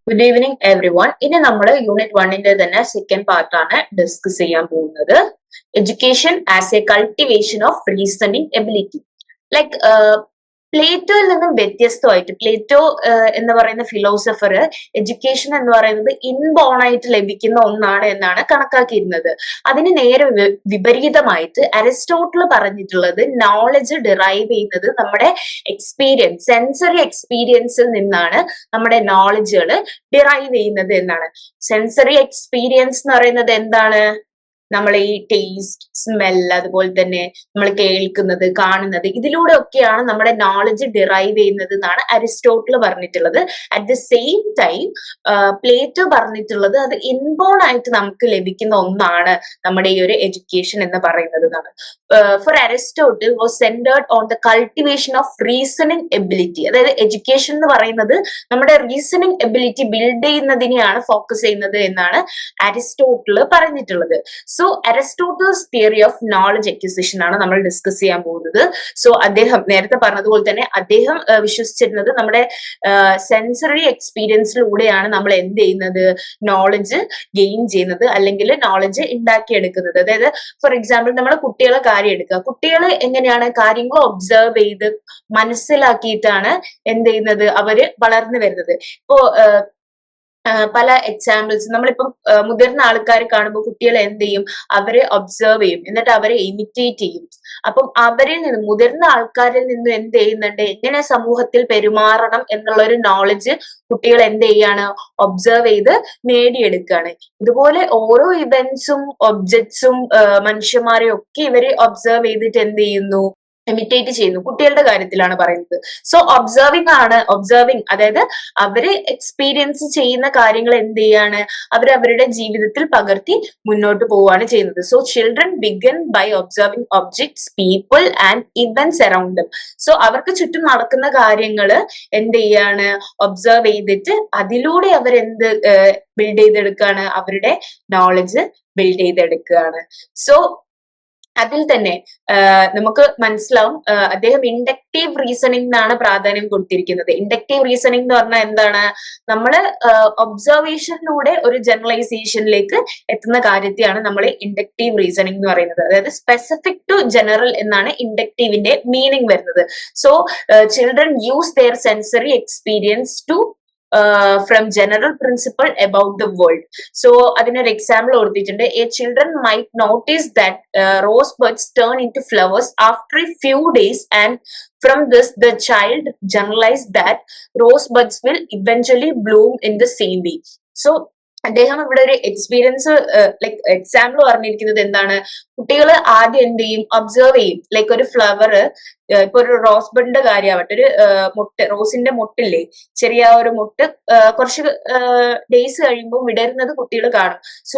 Good evening every one. ഇനി നമ്മൾ unit 1ന്റെ തന്നെ സെക്കൻഡ് പാർട്ടാണ് ഡിസ്കസ് ചെയ്യാൻ പോകുന്നത്. Education as a cultivation of reasoning ability. Like പ്ലേറ്റോയിൽ നിന്നും വ്യത്യസ്തമായിട്ട് പ്ലേറ്റോ എന്ന് പറയുന്ന ഫിലോസഫർ എഡ്യൂക്കേഷൻ എന്ന് പറയുന്നത് ഇൻബോൺ ആയിട്ട് ലഭിക്കുന്ന ഒന്നാണ് എന്നാണ് കണക്കാക്കിയിരുന്നത്. അതിന് നേരെ വിപരീതമായിട്ട് അരിസ്റ്റോട്ടിൽ പറഞ്ഞിട്ടുള്ളത് നോളജ് ഡിറൈവ് ചെയ്യുന്നത് നമ്മുടെ എക്സ്പീരിയൻസ്, സെൻസറി എക്സ്പീരിയൻസിൽ നിന്നാണ് നമ്മുടെ നോളജുകൾ ഡിറൈവ് ചെയ്യുന്നത് എന്നാണ്. സെൻസറി എക്സ്പീരിയൻസ് എന്ന് പറയുന്നത് എന്താണ്? നമ്മൾ ഈ ടേസ്റ്റ്, സ്മെൽ, അതുപോലെ തന്നെ നമ്മൾ കേൾക്കുന്നത്, കാണുന്നത്, ഇതിലൂടെ ഒക്കെയാണ് നമ്മുടെ നോളജ് ഡിറൈവ് ചെയ്യുന്നത് എന്നാണ് അരിസ്റ്റോട്ടിൽ പറഞ്ഞിട്ടുള്ളത്. At the same time Plato പറഞ്ഞിട്ടുള്ളത് അത് ഇൻബോൺ ആയിട്ട് നമുക്ക് ലഭിക്കുന്ന ഒന്നാണ് നമ്മുടെ ഈ ഒരു എഡ്യൂക്കേഷൻ എന്ന് പറയുന്നത് എന്നാണ്. For Aristotle was centred on the cultivation of reasoning ability. അതായത് എഡ്യൂക്കേഷൻ എന്ന് പറയുന്നത് നമ്മുടെ റീസണിങ് എബിലിറ്റി ബിൽഡ് ചെയ്യുന്നതിനെയാണ് ഫോക്കസ് ചെയ്യുന്നത് എന്നാണ് അരിസ്റ്റോട്ടിൽ പറഞ്ഞിട്ടുള്ളത്. So Aristotle's theory of knowledge acquisition ആണ് നമ്മൾ ഡിസ്കസ് ചെയ്യാൻ പോകുന്നത്. സോ അദ്ദേഹം നേരത്തെ പറഞ്ഞതുപോലെ തന്നെ അദ്ദേഹം വിശ്വസിച്ചിരുന്നത് നമ്മുടെ സെൻസറി എക്സ്പീരിയൻസിലൂടെയാണ് നമ്മൾ എന്ത് ചെയ്യുന്നത്, നോളജ് ഗെയിൻ ചെയ്യുന്നത് അല്ലെങ്കിൽ നോളജ് ഉണ്ടാക്കിയെടുക്കുന്നത്. അതായത് ഫോർ എക്സാമ്പിൾ നമ്മൾ കുട്ടികളെ കാര്യം എടുക്കുക. കുട്ടികൾ എങ്ങനെയാണ് കാര്യങ്ങൾ ഒബ്സർവ് ചെയ്ത് മനസ്സിലാക്കിയിട്ടാണ് എന്ത് ചെയ്യുന്നത്, അവര് വളർന്നു വരുന്നത്. ഇപ്പോ പല എക്സാമ്പിൾസ് നമ്മളിപ്പം മുതിർന്ന ആൾക്കാർ കാണുമ്പോൾ കുട്ടികൾ എന്ത് ചെയ്യും, അവരെ ഒബ്സർവ് ചെയ്യും, എന്നിട്ട് അവരെ ഇമിറ്റേറ്റ് ചെയ്യും. അപ്പം അവരിൽ നിന്ന്, മുതിർന്ന ആൾക്കാരിൽ നിന്ന് എന്ത് ചെയ്യുന്നുണ്ട്, എങ്ങനെ സമൂഹത്തിൽ പെരുമാറണം എന്നുള്ള ഒരു നോളജ് കുട്ടികൾ എന്ത് ചെയ്യാണ്, ഒബ്സർവ് ചെയ്ത് നേടിയെടുക്കുകയാണ്. ഇതുപോലെ ഓരോ ഇവന്റ്സും ഒബ്ജക്ട്സും മനുഷ്യന്മാരെയും ഒക്കെ ഇവര് ഒബ്സർവ് ചെയ്തിട്ട് എന്ത് ചെയ്യുന്നു, ഇമിറ്റേറ്റ് ചെയ്യുന്നു. കുട്ടികളുടെ കാര്യത്തിലാണ് പറയുന്നത്. സോ ഒബ്സർവിങ് അതായത് അവര് എക്സ്പീരിയൻസ് ചെയ്യുന്ന കാര്യങ്ങൾ എന്ത് ചെയ്യാണ്, അവരവരുടെ ജീവിതത്തിൽ പകർത്തി മുന്നോട്ട് പോവുകയാണ് ചെയ്യുന്നത്. So children began by observing objects, people and events around them. So അവർക്ക് ചുറ്റും നടക്കുന്ന കാര്യങ്ങൾ എന്ത് ചെയ്യാണ്, ഒബ്സർവ് ചെയ്തിട്ട് അതിലൂടെ അവരെന്ത് ബിൽഡ് ചെയ്തെടുക്കുകയാണ്, അവരുടെ നോളജ് ബിൽഡ് ചെയ്തെടുക്കുകയാണ്. സോ അതിൽ തന്നെ നമുക്ക് മനസ്സിലാവും അദ്ദേഹം ഇൻഡക്റ്റീവ് റീസണിംഗ് എന്നാണ് പ്രാധാന്യം കൊടുത്തിരിക്കുന്നത്. ഇൻഡക്റ്റീവ് റീസണിംഗ് എന്ന് പറഞ്ഞാൽ എന്താണ്, നമ്മള് ഒബ്സർവേഷനിലൂടെ ഒരു ജനറലൈസേഷനിലേക്ക് എത്തുന്ന കാര്യത്തെയാണ് നമ്മൾ ഇൻഡക്റ്റീവ് റീസണിംഗ് എന്ന് പറയുന്നത്. അതായത് സ്പെസിഫിക് ടു ജനറൽ എന്നാണ് ഇൻഡക്റ്റീവിന്റെ മീനിങ് വരുന്നത്. So children use their sensory experience to from general principle about the world. So അതിനൊരു എക്സാമ്പിൾ കൊടുത്തിട്ടുണ്ട്. A children might notice that rose buds turn into flowers after a few days and from this the child generalized that rose buds will eventually bloom in the same way. So അദ്ദേഹം ഇവിടെ ഒരു experience like example പറഞ്ഞിരിക്കുന്നത് എന്താണ്, കുട്ടികൾ ആദ്യം എന്ത് ചെയ്യും, observe ചെയ്യും. ലൈക്ക് ഒരു ഫ്ലവർ, ഇപ്പൊ ഒരു റോസ് ബഡിന്റെ കാര്യമാവട്ടെ, ഒരു മൊട്ട്, റോസിന്റെ മൊട്ടില്ലേ, ചെറിയ ഒരു മൊട്ട് കുറച്ച് ഡേയ്സ് കഴിയുമ്പോൾ വിടരുന്നത് കുട്ടികൾ കാണും. സോ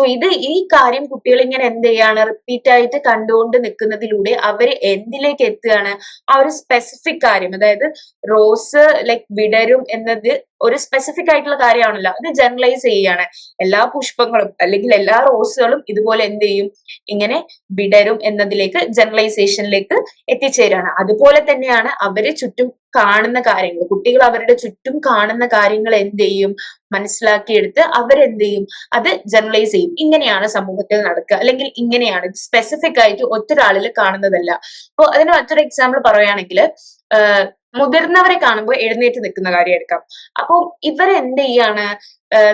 ഈ കാര്യം കുട്ടികൾ ഇങ്ങനെ എന്ത് ചെയ്യാണ്, റിപ്പീറ്റ് ആയിട്ട് കണ്ടുകൊണ്ട് നിൽക്കുന്നതിലൂടെ അവർ എന്തിലേക്ക് എത്തുകയാണ്, ആ ഒരു സ്പെസിഫിക് കാര്യം, അതായത് റോസ് ലൈക്ക് വിടരും എന്നത് ഒരു സ്പെസിഫിക് ആയിട്ടുള്ള കാര്യമാണല്ലോ, അത് ജനറലൈസ് ചെയ്യാണ്. എല്ലാ പുഷ്പങ്ങളും അല്ലെങ്കിൽ എല്ലാ റോസുകളും ഇതുപോലെ എന്ത് ചെയ്യും, ഇങ്ങനെ വിടരും എന്നതിലേക്ക് ജനറലൈസേഷനിലേക്ക് എത്തിച്ചേരാണ്. അതുപോലെ തന്നെയാണ് അവര് ചുറ്റും കാണുന്ന കാര്യങ്ങൾ, കുട്ടികൾ അവരുടെ ചുറ്റും കാണുന്ന കാര്യങ്ങൾ എന്ത് ചെയ്യും, മനസ്സിലാക്കിയെടുത്ത് അവരെന്ത് ചെയ്യും, അത് ജനറലൈസ് ചെയ്യും. ഇങ്ങനെയാണ് സമൂഹത്തിൽ നടക്കുക, അല്ലെങ്കിൽ ഇങ്ങനെയാണ്, സ്പെസിഫിക് ആയിട്ട് ഒറ്റൊരാളിൽ കാണുന്നതല്ല. അപ്പൊ അതിന് മറ്റൊരു എക്സാമ്പിൾ പറയുകയാണെങ്കിൽ മുതിർന്നവരെ കാണുമ്പോൾ എഴുന്നേറ്റ് നിൽക്കുന്ന കാര്യം എടുക്കാം. അപ്പൊ ഇവരെന്ത് ചെയ്യാണ്,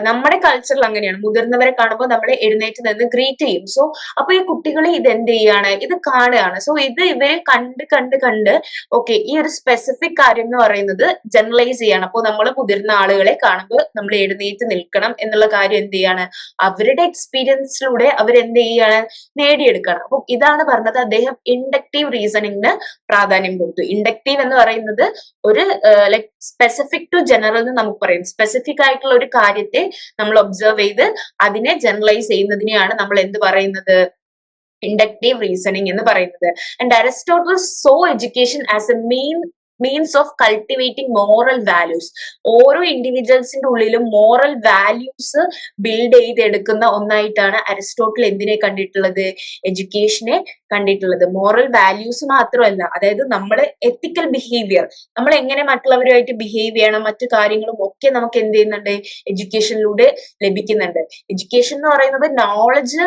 നമ്മുടെ കൾച്ചറിൽ അങ്ങനെയാണ്, മുതിർന്നവരെ കാണുമ്പോൾ നമ്മൾ എഴുന്നേറ്റ് നിന്ന് ഗ്രീറ്റ് ചെയ്യും. സോ അപ്പൊ ഈ കുട്ടികളെ ഇത് എന്ത് ചെയ്യാണ്, ഇത് കാണുകയാണ്. സോ ഇവരെ കണ്ട് ഓക്കെ, ഈ ഒരു സ്പെസിഫിക് കാര്യം എന്ന് പറയുന്നത് ജനറലൈസ് ചെയ്യാണ്. അപ്പോൾ നമ്മൾ മുതിർന്ന ആളുകളെ കാണുമ്പോൾ നമ്മൾ എഴുന്നേറ്റ് നിൽക്കണം എന്നുള്ള കാര്യം എന്ത് ചെയ്യാണ്, അവരുടെ എക്സ്പീരിയൻസിലൂടെ അവരെന്ത് ചെയ്യാണ്, നേടിയെടുക്കണം. അപ്പൊ ഇതാണ് പറഞ്ഞത്, അദ്ദേഹം ഇൻഡക്റ്റീവ് റീസണിങ്ങിന് പ്രാധാന്യം കൊടുത്തു. ഇൻഡക്റ്റീവ് എന്ന് പറയുന്നത് ഒരു ലൈക് സ്പെസിഫിക് ടു ജനറൽ എന്ന് നമുക്ക് പറയും. സ്പെസിഫിക് ആയിട്ടുള്ള ഒരു കാര്യത്തെ നമ്മൾ ഒബ്സർവ് ചെയ്ത് അതിനെ ജനറലൈസ് ചെയ്യുന്നതിനെയാണ് നമ്മൾ എന്ത് പറയുന്നത്, ഇൻഡക്റ്റീവ് റീസണിങ് എന്ന് പറയുന്നത്. And Aristotle so education as A main means of cultivating moral values. ഓരോ ഇൻഡിവിജ്വൽസിന്റെ ഉള്ളിലും മോറൽ വാല്യൂസ് ബിൽഡ് ചെയ്തെടുക്കുന്ന ഒന്നായിട്ടാണ് അരിസ്റ്റോട്ടിൽ എന്തിനെ കണ്ടിട്ടുള്ളത്? എഡ്യൂക്കേഷനെ കണ്ടിട്ടുള്ളത്. മോറൽ വാല്യൂസ് മാത്രമല്ല, അതായത് നമ്മള് എത്തിക്കൽ ബിഹേവിയർ, നമ്മൾ എങ്ങനെ മറ്റുള്ളവരുമായിട്ട് ബിഹേവ് ചെയ്യണം, മറ്റു കാര്യങ്ങളും ഒക്കെ നമുക്ക് എന്ത് ചെയ്യുന്നുണ്ട്? എഡ്യൂക്കേഷനിലൂടെ ലഭിക്കുന്നുണ്ട്. എഡ്യൂക്കേഷൻ എന്ന് പറയുന്നത് നോളജ്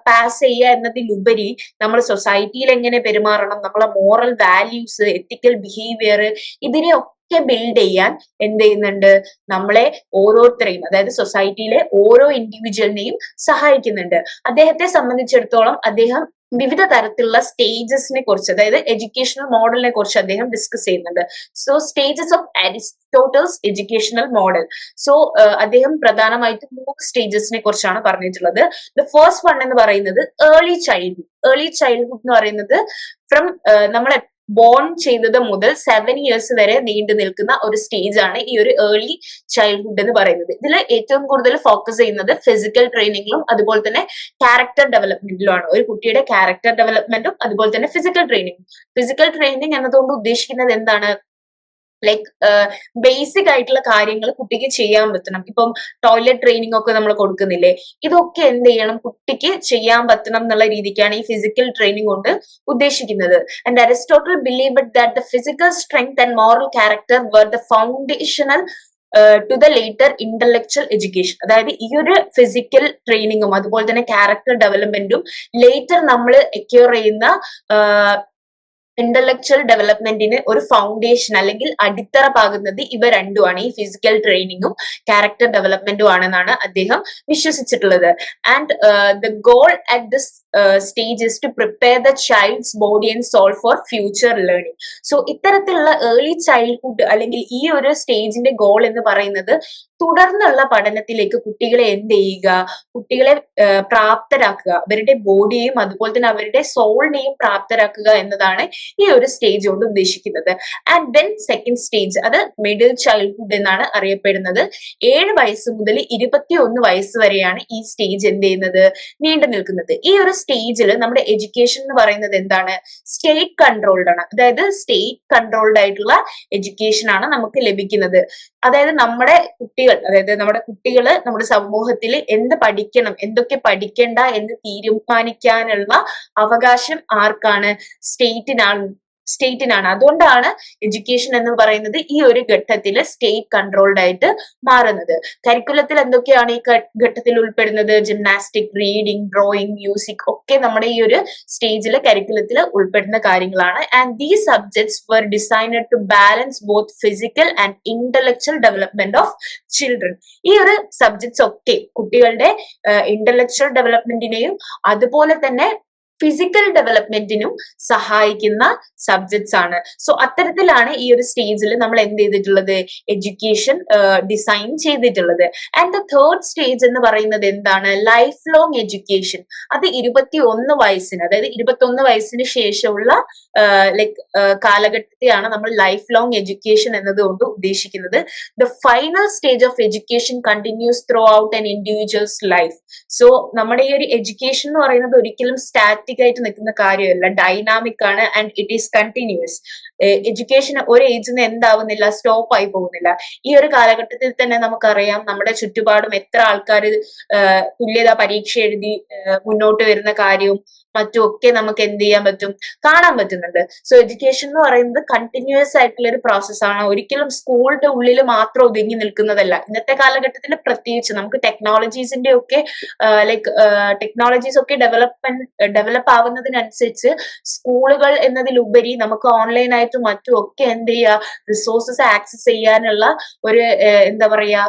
പാസ് ചെയ്യുക എന്നതിലുപരി നമ്മൾ സൊസൈറ്റിയിൽ എങ്ങനെ പെരുമാറണം, നമ്മളെ മോറൽ വാല്യൂസ്, എത്തിക്കൽ ബിഹേവിയർ, ഇതിനെയൊക്കെ ബിൽഡ് ചെയ്യാൻ എന്ത് ചെയ്യുന്നുണ്ട്? നമ്മളെ ഓരോരുത്തരെയും, അതായത് സൊസൈറ്റിയിലെ ഓരോ ഇൻഡിവിജ്വലിനെയും സഹായിക്കുന്നുണ്ട്. അദ്ദേഹത്തെ സംബന്ധിച്ചിടത്തോളം അദ്ദേഹം വിവിധ തരത്തിലുള്ള സ്റ്റേജസിനെ കുറിച്ച്, അതായത് എഡ്യൂക്കേഷണൽ മോഡലിനെ കുറിച്ച് അദ്ദേഹം ഡിസ്കസ് ചെയ്യുന്നുണ്ട്. So stages of Aristotle's educational model. So അദ്ദേഹം പ്രധാനമായിട്ടും 3 സ്റ്റേജസിനെ കുറിച്ചാണ് പറഞ്ഞിട്ടുള്ളത്. ദ ഫസ്റ്റ് വൺ എന്ന് പറയുന്നത് ഏർലി ചൈൽഡ്ഹുഡ്. ഏർലി ചൈൽഡ്ഹുഡ് എന്ന് പറയുന്നത് ഫ്രം നമ്മൾ ബോൺ ചെയ്തത് മുതൽ 7 ഇയേഴ്സ് വരെ നീണ്ടു നിൽക്കുന്ന ഒരു സ്റ്റേജ് ആണ് ഈ ഒരു ഏർലി ചൈൽഡ്ഹുഡ് എന്ന് പറയുന്നത്. ഇതിൽ ഏറ്റവും കൂടുതൽ ഫോക്കസ് ചെയ്യുന്നത് ഫിസിക്കൽ ട്രെയിനിങ്ങിലും അതുപോലെ തന്നെ ക്യാരക്ടർ ഡെവലപ്മെന്റിലുമാണ്. ഒരു കുട്ടിയുടെ ക്യാരക്ടർ ഡെവലപ്മെന്റും അതുപോലെ തന്നെ ഫിസിക്കൽ ട്രെയിനിങ്ങും. ഫിസിക്കൽ ട്രെയിനിങ് എന്നതുകൊണ്ട് ഉദ്ദേശിക്കുന്നത് എന്താണ്? ബേസിക് ആയിട്ടുള്ള കാര്യങ്ങൾ കുട്ടിക്ക് ചെയ്യാൻ പറ്റണം. ഇപ്പം ടോയ്ലറ്റ് ട്രെയിനിങ് ഒക്കെ നമ്മൾ കൊടുക്കുന്നില്ലേ, ഇതൊക്കെ എന്ത് ചെയ്യണം? കുട്ടിക്ക് ചെയ്യാൻ പറ്റണം എന്നുള്ള രീതിക്കാണ് ഈ ഫിസിക്കൽ ട്രെയിനിങ് കൊണ്ട് ഉദ്ദേശിക്കുന്നത്. And Aristotle believed that the physical strength and moral character were the foundational to the later intellectual education. അതായത് ഈ ഒരു ഫിസിക്കൽ ട്രെയിനിങ്ങും അതുപോലെ തന്നെ ക്യാരക്ടർ ഡെവലപ്മെന്റും ലേറ്റർ നമ്മൾ എക്യൂർ ചെയ്യുന്ന ഇന്റലക്ച്വൽ ഡെവലപ്മെന്റിന് ഒരു ഫൗണ്ടേഷൻ അല്ലെങ്കിൽ അടിത്തറ പാകുന്നത് ഇവ രണ്ടുമാണ്, ഈ ഫിസിക്കൽ ട്രെയിനിങ്ങും ക്യാരക്ടർ ഡെവലപ്മെന്റും ആണെന്നാണ് അദ്ദേഹം വിശ്വസിച്ചിട്ടുള്ളത്. And the goal at this stage is to prepare the child's body and soul for future learning. So ഇത്തരത്തിലുള്ള ഏർലി ചൈൽഡ്ഹുഡ് അല്ലെങ്കിൽ ഈ ഒരു സ്റ്റേജിന്റെ ഗോൾ എന്ന് പറയുന്നത് തുടർന്നുള്ള പഠനത്തിലേക്ക് കുട്ടികളെ എന്ത് ചെയ്യുക? കുട്ടികളെ പ്രാപ്തരാക്കുക, അവരുടെ ബോഡിയെയും അതുപോലെ തന്നെ അവരുടെ സോളിനെയും പ്രാപ്തരാക്കുക എന്നതാണ് ഈ ഒരു സ്റ്റേജ് കൊണ്ട് ഉദ്ദേശിക്കുന്നത്. ആൻഡ് ദെൻ സെക്കൻഡ് സ്റ്റേജ്, അത് മിഡിൽ ചൈൽഡ്ഹുഡ് എന്നാണ് അറിയപ്പെടുന്നത്. 7 വയസ്സ് മുതൽ 21 വയസ്സ് വരെയാണ് ഈ സ്റ്റേജ് എന്ത് ചെയ്യുന്നത്? നീണ്ടു നിൽക്കുന്നത്. ഈ ഒരു സ്റ്റേജിൽ നമ്മുടെ എഡ്യൂക്കേഷൻ എന്ന് പറയുന്നത് എന്താണ്? സ്റ്റേറ്റ് കൺട്രോൾഡ് ആണ്. അതായത് സ്റ്റേറ്റ് കൺട്രോൾഡ് ആയിട്ടുള്ള എഡ്യൂക്കേഷൻ ആണ് നമുക്ക് ലഭിക്കുന്നത്. അതായത് നമ്മുടെ കുട്ടികള് നമ്മുടെ സമൂഹത്തിൽ എന്ത് പഠിക്കണം, എന്തൊക്കെ പഠിക്കണ്ട എന്ന് തീരുമാനിക്കാനുള്ള അവകാശം ആർക്കാണ്? സ്റ്റേറ്റിനാണ്. അതുകൊണ്ടാണ് എഡ്യൂക്കേഷൻ എന്ന് പറയുന്നത് ഈ ഒരു ഘട്ടത്തിൽ സ്റ്റേറ്റ് കൺട്രോൾഡ് ആയിട്ട് മാറുന്നത്. കരിക്കുലത്തിൽ എന്തൊക്കെയാണ് ഈ ഘട്ടത്തിൽ ഉൾപ്പെടുന്നത്? ജിംനാസ്റ്റിക്, റീഡിംഗ്, ഡ്രോയിങ്, മ്യൂസിക് ഒക്കെ നമ്മുടെ ഈ ഒരു സ്റ്റേജിൽ കരിക്കുലത്തിൽ ഉൾപ്പെടുന്ന കാര്യങ്ങളാണ്. And these subjects were designed to balance both physical and intellectual development of children. ഈ ഒരു സബ്ജക്ട്സ് ഒക്കെ കുട്ടികളുടെ ഇന്റലക്ച്വൽ ഡെവലപ്മെന്റിനെയും അതുപോലെ തന്നെ ഫിസിക്കൽ ഡെവലപ്മെന്റിനും സഹായിക്കുന്ന സബ്ജക്ട്സ് ആണ്. സോ അത്തരത്തിലാണ് ഈ ഒരു സ്റ്റേജിൽ നമ്മൾ എന്ത് ചെയ്തിട്ടുള്ളത്? എഡ്യൂക്കേഷൻ ഡിസൈൻ ചെയ്തിട്ടുള്ളത്. ആൻഡ് ദ തേർഡ് സ്റ്റേജ് എന്ന് പറയുന്നത് എന്താണ്? Life long education. അത് 21 വയസ്സിന്, അതായത് 21 വയസ്സിന് ശേഷമുള്ള കാലഘട്ടത്തെയാണ് നമ്മൾ ലൈഫ് ലോങ് എഡ്യൂക്കേഷൻ എന്നതുകൊണ്ട് ഉദ്ദേശിക്കുന്നത്. The final stage of education continuous through out an individuals life. So നമ്മുടെ ഈ ഒരു എഡ്യൂക്കേഷൻ എന്ന് പറയുന്നത് ഒരിക്കലും സ്റ്റാറ്റിക് ആയിട്ട് നിൽക്കുന്ന കാര്യമല്ല, ഡൈനാമിക് ആണ് and it is continuous. Education ഒരു ഏജിൽ നിന്ന് എന്താവുന്നില്ല, സ്റ്റോപ്പ് ആയി പോകുന്നില്ല. ഈ ഒരു കാലഘട്ടത്തിൽ തന്നെ നമുക്കറിയാം നമ്മുടെ ചുറ്റുപാടും എത്ര ആൾക്കാർ തുല്യതാ പരീക്ഷ എഴുതി മുന്നോട്ട് വരുന്ന കാര്യവും മറ്റും ഒക്കെ നമുക്ക് എന്ത് ചെയ്യാൻ പറ്റും? കാണാൻ പറ്റുന്നുണ്ട്. സോ എഡ്യൂക്കേഷൻ എന്ന് പറയുന്നത് കണ്ടിന്യൂസ് ആയിട്ടുള്ള ഒരു പ്രോസസ്സാണ്. ഒരിക്കലും സ്കൂളിന്റെ ഉള്ളിൽ മാത്രം ഒതുങ്ങി നിൽക്കുന്നതല്ല. ഇന്നത്തെ കാലഘട്ടത്തിൽ പ്രത്യേകിച്ച് നമുക്ക് ടെക്നോളജീസിന്റെ ഒക്കെ ടെക്നോളജീസ് ഒക്കെ ഡെവലപ്പ് ആവുന്നതിനനുസരിച്ച് സ്കൂളുകൾ എന്നതിലുപരി നമുക്ക് ഓൺലൈനായിട്ടും മറ്റും ഒക്കെ എന്ത് ചെയ്യുക? റിസോഴ്സസ് ആക്സസ് ചെയ്യാനുള്ള ഒരു എന്താ പറയാ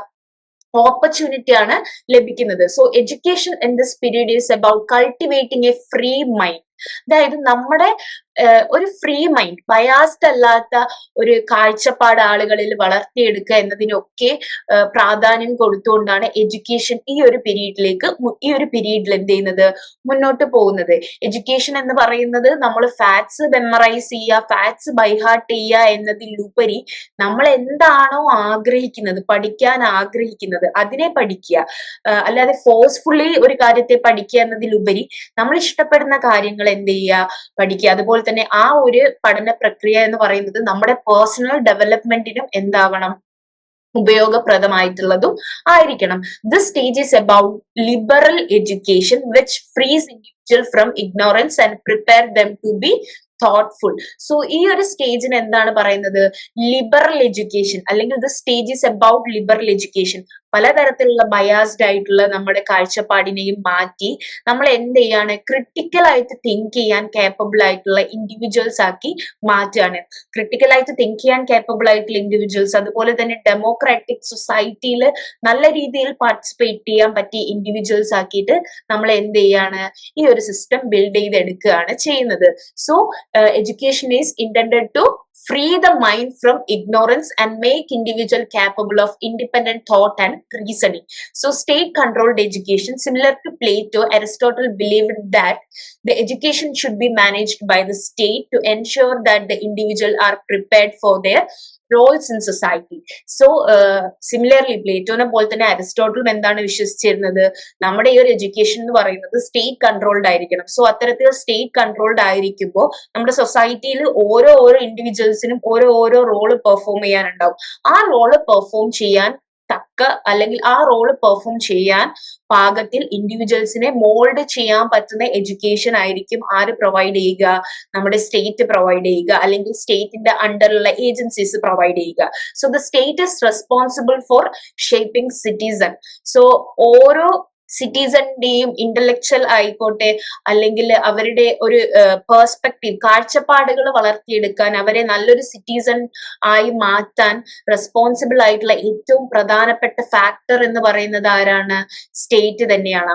ഓപ്പർച്യൂണിറ്റി ആണ് ലഭിക്കുന്നത്. So education in this period is about cultivating A free mind. അതായത് നമ്മുടെ ഒരു ഫ്രീ മൈൻഡ്, ബയാസ്ഡ് അല്ലാത്ത ഒരു കാഴ്ചപ്പാട് ആളുകളിൽ വളർത്തിയെടുക്കുക എന്നതിനൊക്കെ പ്രാധാന്യം കൊടുത്തുകൊണ്ടാണ് എഡ്യൂക്കേഷൻ ഈ ഒരു പീരീഡിൽ എന്ത് ചെയ്യുന്നത്? മുന്നോട്ട് പോകുന്നത്. എഡ്യൂക്കേഷൻ എന്ന് പറയുന്നത് നമ്മൾ ഫാക്ട്സ് മെമ്മറൈസ് ചെയ്യുക, ഫാക്ട്സ് ബൈഹാർട്ട് ചെയ്യുക എന്നതിലുപരി നമ്മൾ എന്താണോ ആഗ്രഹിക്കുന്നത്, പഠിക്കാൻ ആഗ്രഹിക്കുന്നത്, അതിനെ പഠിക്കുക. അല്ലാതെ ഫോഴ്സ്ഫുള്ളി ഒരു കാര്യത്തെ പഠിക്കുക എന്നതിലുപരി നമ്മൾ ഇഷ്ടപ്പെടുന്ന കാര്യങ്ങൾ എന്ത് ചെയ്യുക? പഠിക്കുക. അതുപോലെ തന്നെ ആ ഒരു പഠന പ്രക്രിയ എന്ന് പറയുന്നത് നമ്മുടെ പേഴ്സണൽ ഡെവലപ്മെന്റിനും എന്താവണം, ഉപയോഗപ്രദമായിട്ടുള്ളതും ആയിരിക്കണം. This stage is about liberal education which frees individual from ignorance and prepare them to be thoughtful. സോ ഈ ഒരു സ്റ്റേജിന് എന്താണ് പറയുന്നത്, ലിബറൽ എഡ്യൂക്കേഷൻ, അല്ലെങ്കിൽ the stage is about liberal education. പലതരത്തിലുള്ള ബയാസ്ഡ് ആയിട്ടുള്ള നമ്മുടെ കാഴ്ചപ്പാടിനെയും മാറ്റി നമ്മൾ എന്ത് ചെയ്യാണ്, ക്രിട്ടിക്കൽ ആയിട്ട് തിങ്ക് ചെയ്യാൻ കേപ്പബിൾ ആയിട്ടുള്ള ഇൻഡിവിജ്വൽസ് ആക്കി മാറ്റുകയാണ്. ക്രിട്ടിക്കൽ ആയിട്ട് തിങ്ക് ചെയ്യാൻ കേപ്പബിൾ ആയിട്ടുള്ള ഇൻഡിവിജ്വൽസ്, അതുപോലെ തന്നെ ഡെമോക്രാറ്റിക് സൊസൈറ്റിയിൽ നല്ല രീതിയിൽ പാർട്ടിസിപ്പേറ്റ് ചെയ്യാൻ പറ്റിയ ഇൻഡിവിജ്വൽസ് ആക്കിയിട്ട് നമ്മൾ എന്ത് ചെയ്യാണ്, ഈ ഒരു സിസ്റ്റം ബിൽഡ് ചെയ്തെടുക്കുകയാണ് ചെയ്യുന്നത്. So education is intended to free the mind from ignorance and make individual capable of independent thought and reasoning. So state controlled education, similar to Plato, Aristotle believed that the education should be managed by the state to ensure that the individual are prepared for their roles in society. So similarly പ്ലേറ്റോനെ പോലെ തന്നെ അരിസ്റ്റോട്ടിലും എന്താണ് വിശ്വസിച്ചിരുന്നത്, നമ്മുടെ ഈ ഒരു education എന്ന് പറയുന്നത് state controlled ആയിരിക്കണം. So അത്തരത്തിൽ സ്റ്റേറ്റ് കൺട്രോൾഡ് ആയിരിക്കുമ്പോൾ നമ്മുടെ സൊസൈറ്റിയിൽ ഓരോ ഇൻഡിവിജ്വൽസിനും ഓരോ റോള് പെർഫോം ചെയ്യാനുണ്ടാവും. ആ റോള് പെർഫോം ചെയ്യാൻ തക്ക, അല്ലെങ്കിൽ ആ റോള് പെർഫോം ചെയ്യാൻ പാകത്തിൽ ഇൻഡിവിജ്വൽസിനെ മോൾഡ് ചെയ്യാൻ പറ്റുന്ന എഡ്യൂക്കേഷൻ ആയിരിക്കും ആര് പ്രൊവൈഡ് ചെയ്യുക, നമ്മുടെ സ്റ്റേറ്റ് പ്രൊവൈഡ് ചെയ്യുക, അല്ലെങ്കിൽ സ്റ്റേറ്റിന്റെ അണ്ടറിലുള്ള ഏജൻസീസ് പ്രൊവൈഡ് ചെയ്യുക. So the state is responsible for shaping citizen. So ഓരോ സിറ്റിസന്റെയും ഇന്റലക്ച്വൽ ആയിക്കോട്ടെ, അല്ലെങ്കിൽ അവരുടെ ഒരു പേഴ്സ്പെക്റ്റീവ്, കാഴ്ചപ്പാടുകൾ വളർത്തിയെടുക്കാൻ, അവരെ നല്ലൊരു സിറ്റിസൺ ആയി മാറ്റാൻ റെസ്പോൺസിബിൾ ആയിട്ടുള്ള ഏറ്റവും പ്രധാനപ്പെട്ട ഫാക്ടർ എന്ന് പറയുന്നത് ആരാണ്, സ്റ്റേറ്റ് തന്നെയാണ്.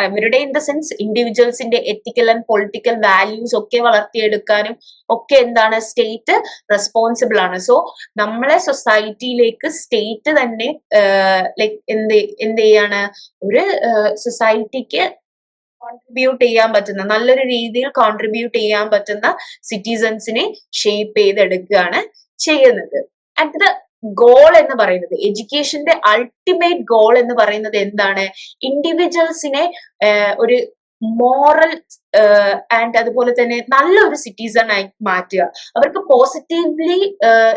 അവരുടെ ഇൻ ദ സെൻസ് ഇൻഡിവിജ്വൽസിന്റെ എത്തിക്കൽ ആൻഡ് പൊളിറ്റിക്കൽ വാല്യൂസ് ഒക്കെ വളർത്തിയെടുക്കാനും ഒക്കെ എന്താണ്, സ്റ്റേറ്റ് റെസ്പോൺസിബിൾ ആണ്. സോ നമ്മളെ സൊസൈറ്റിയിലേക്ക് സ്റ്റേറ്റ് തന്നെ ലൈക്ക് എന്ത് ചെയ്യാണ്, ഒരു സൊസൈറ്റിക്ക് കോൺട്രിബ്യൂട്ട് ചെയ്യാൻ പറ്റുന്ന, നല്ലൊരു രീതിയിൽ കോൺട്രിബ്യൂട്ട് ചെയ്യാൻ പറ്റുന്ന സിറ്റിസൺസിനെ ഷേപ്പ് ചെയ്തെടുക്കുകയാണ് ചെയ്യുന്നത്. അടുത്തത് ഗോൾ എന്ന് പറയുന്നത്, എഡ്യൂക്കേഷന്റെ അൾട്ടിമേറ്റ് ഗോൾ എന്ന് പറയുന്നത് എന്താണ്, ഇൻഡിവിജ്വൽസിനെ ഒരു മോറൽ ആൻഡ് അതുപോലെ തന്നെ നല്ലൊരു സിറ്റിസൺ ആയി മാറ്റുക, അവർക്ക് പോസിറ്റീവ്ലി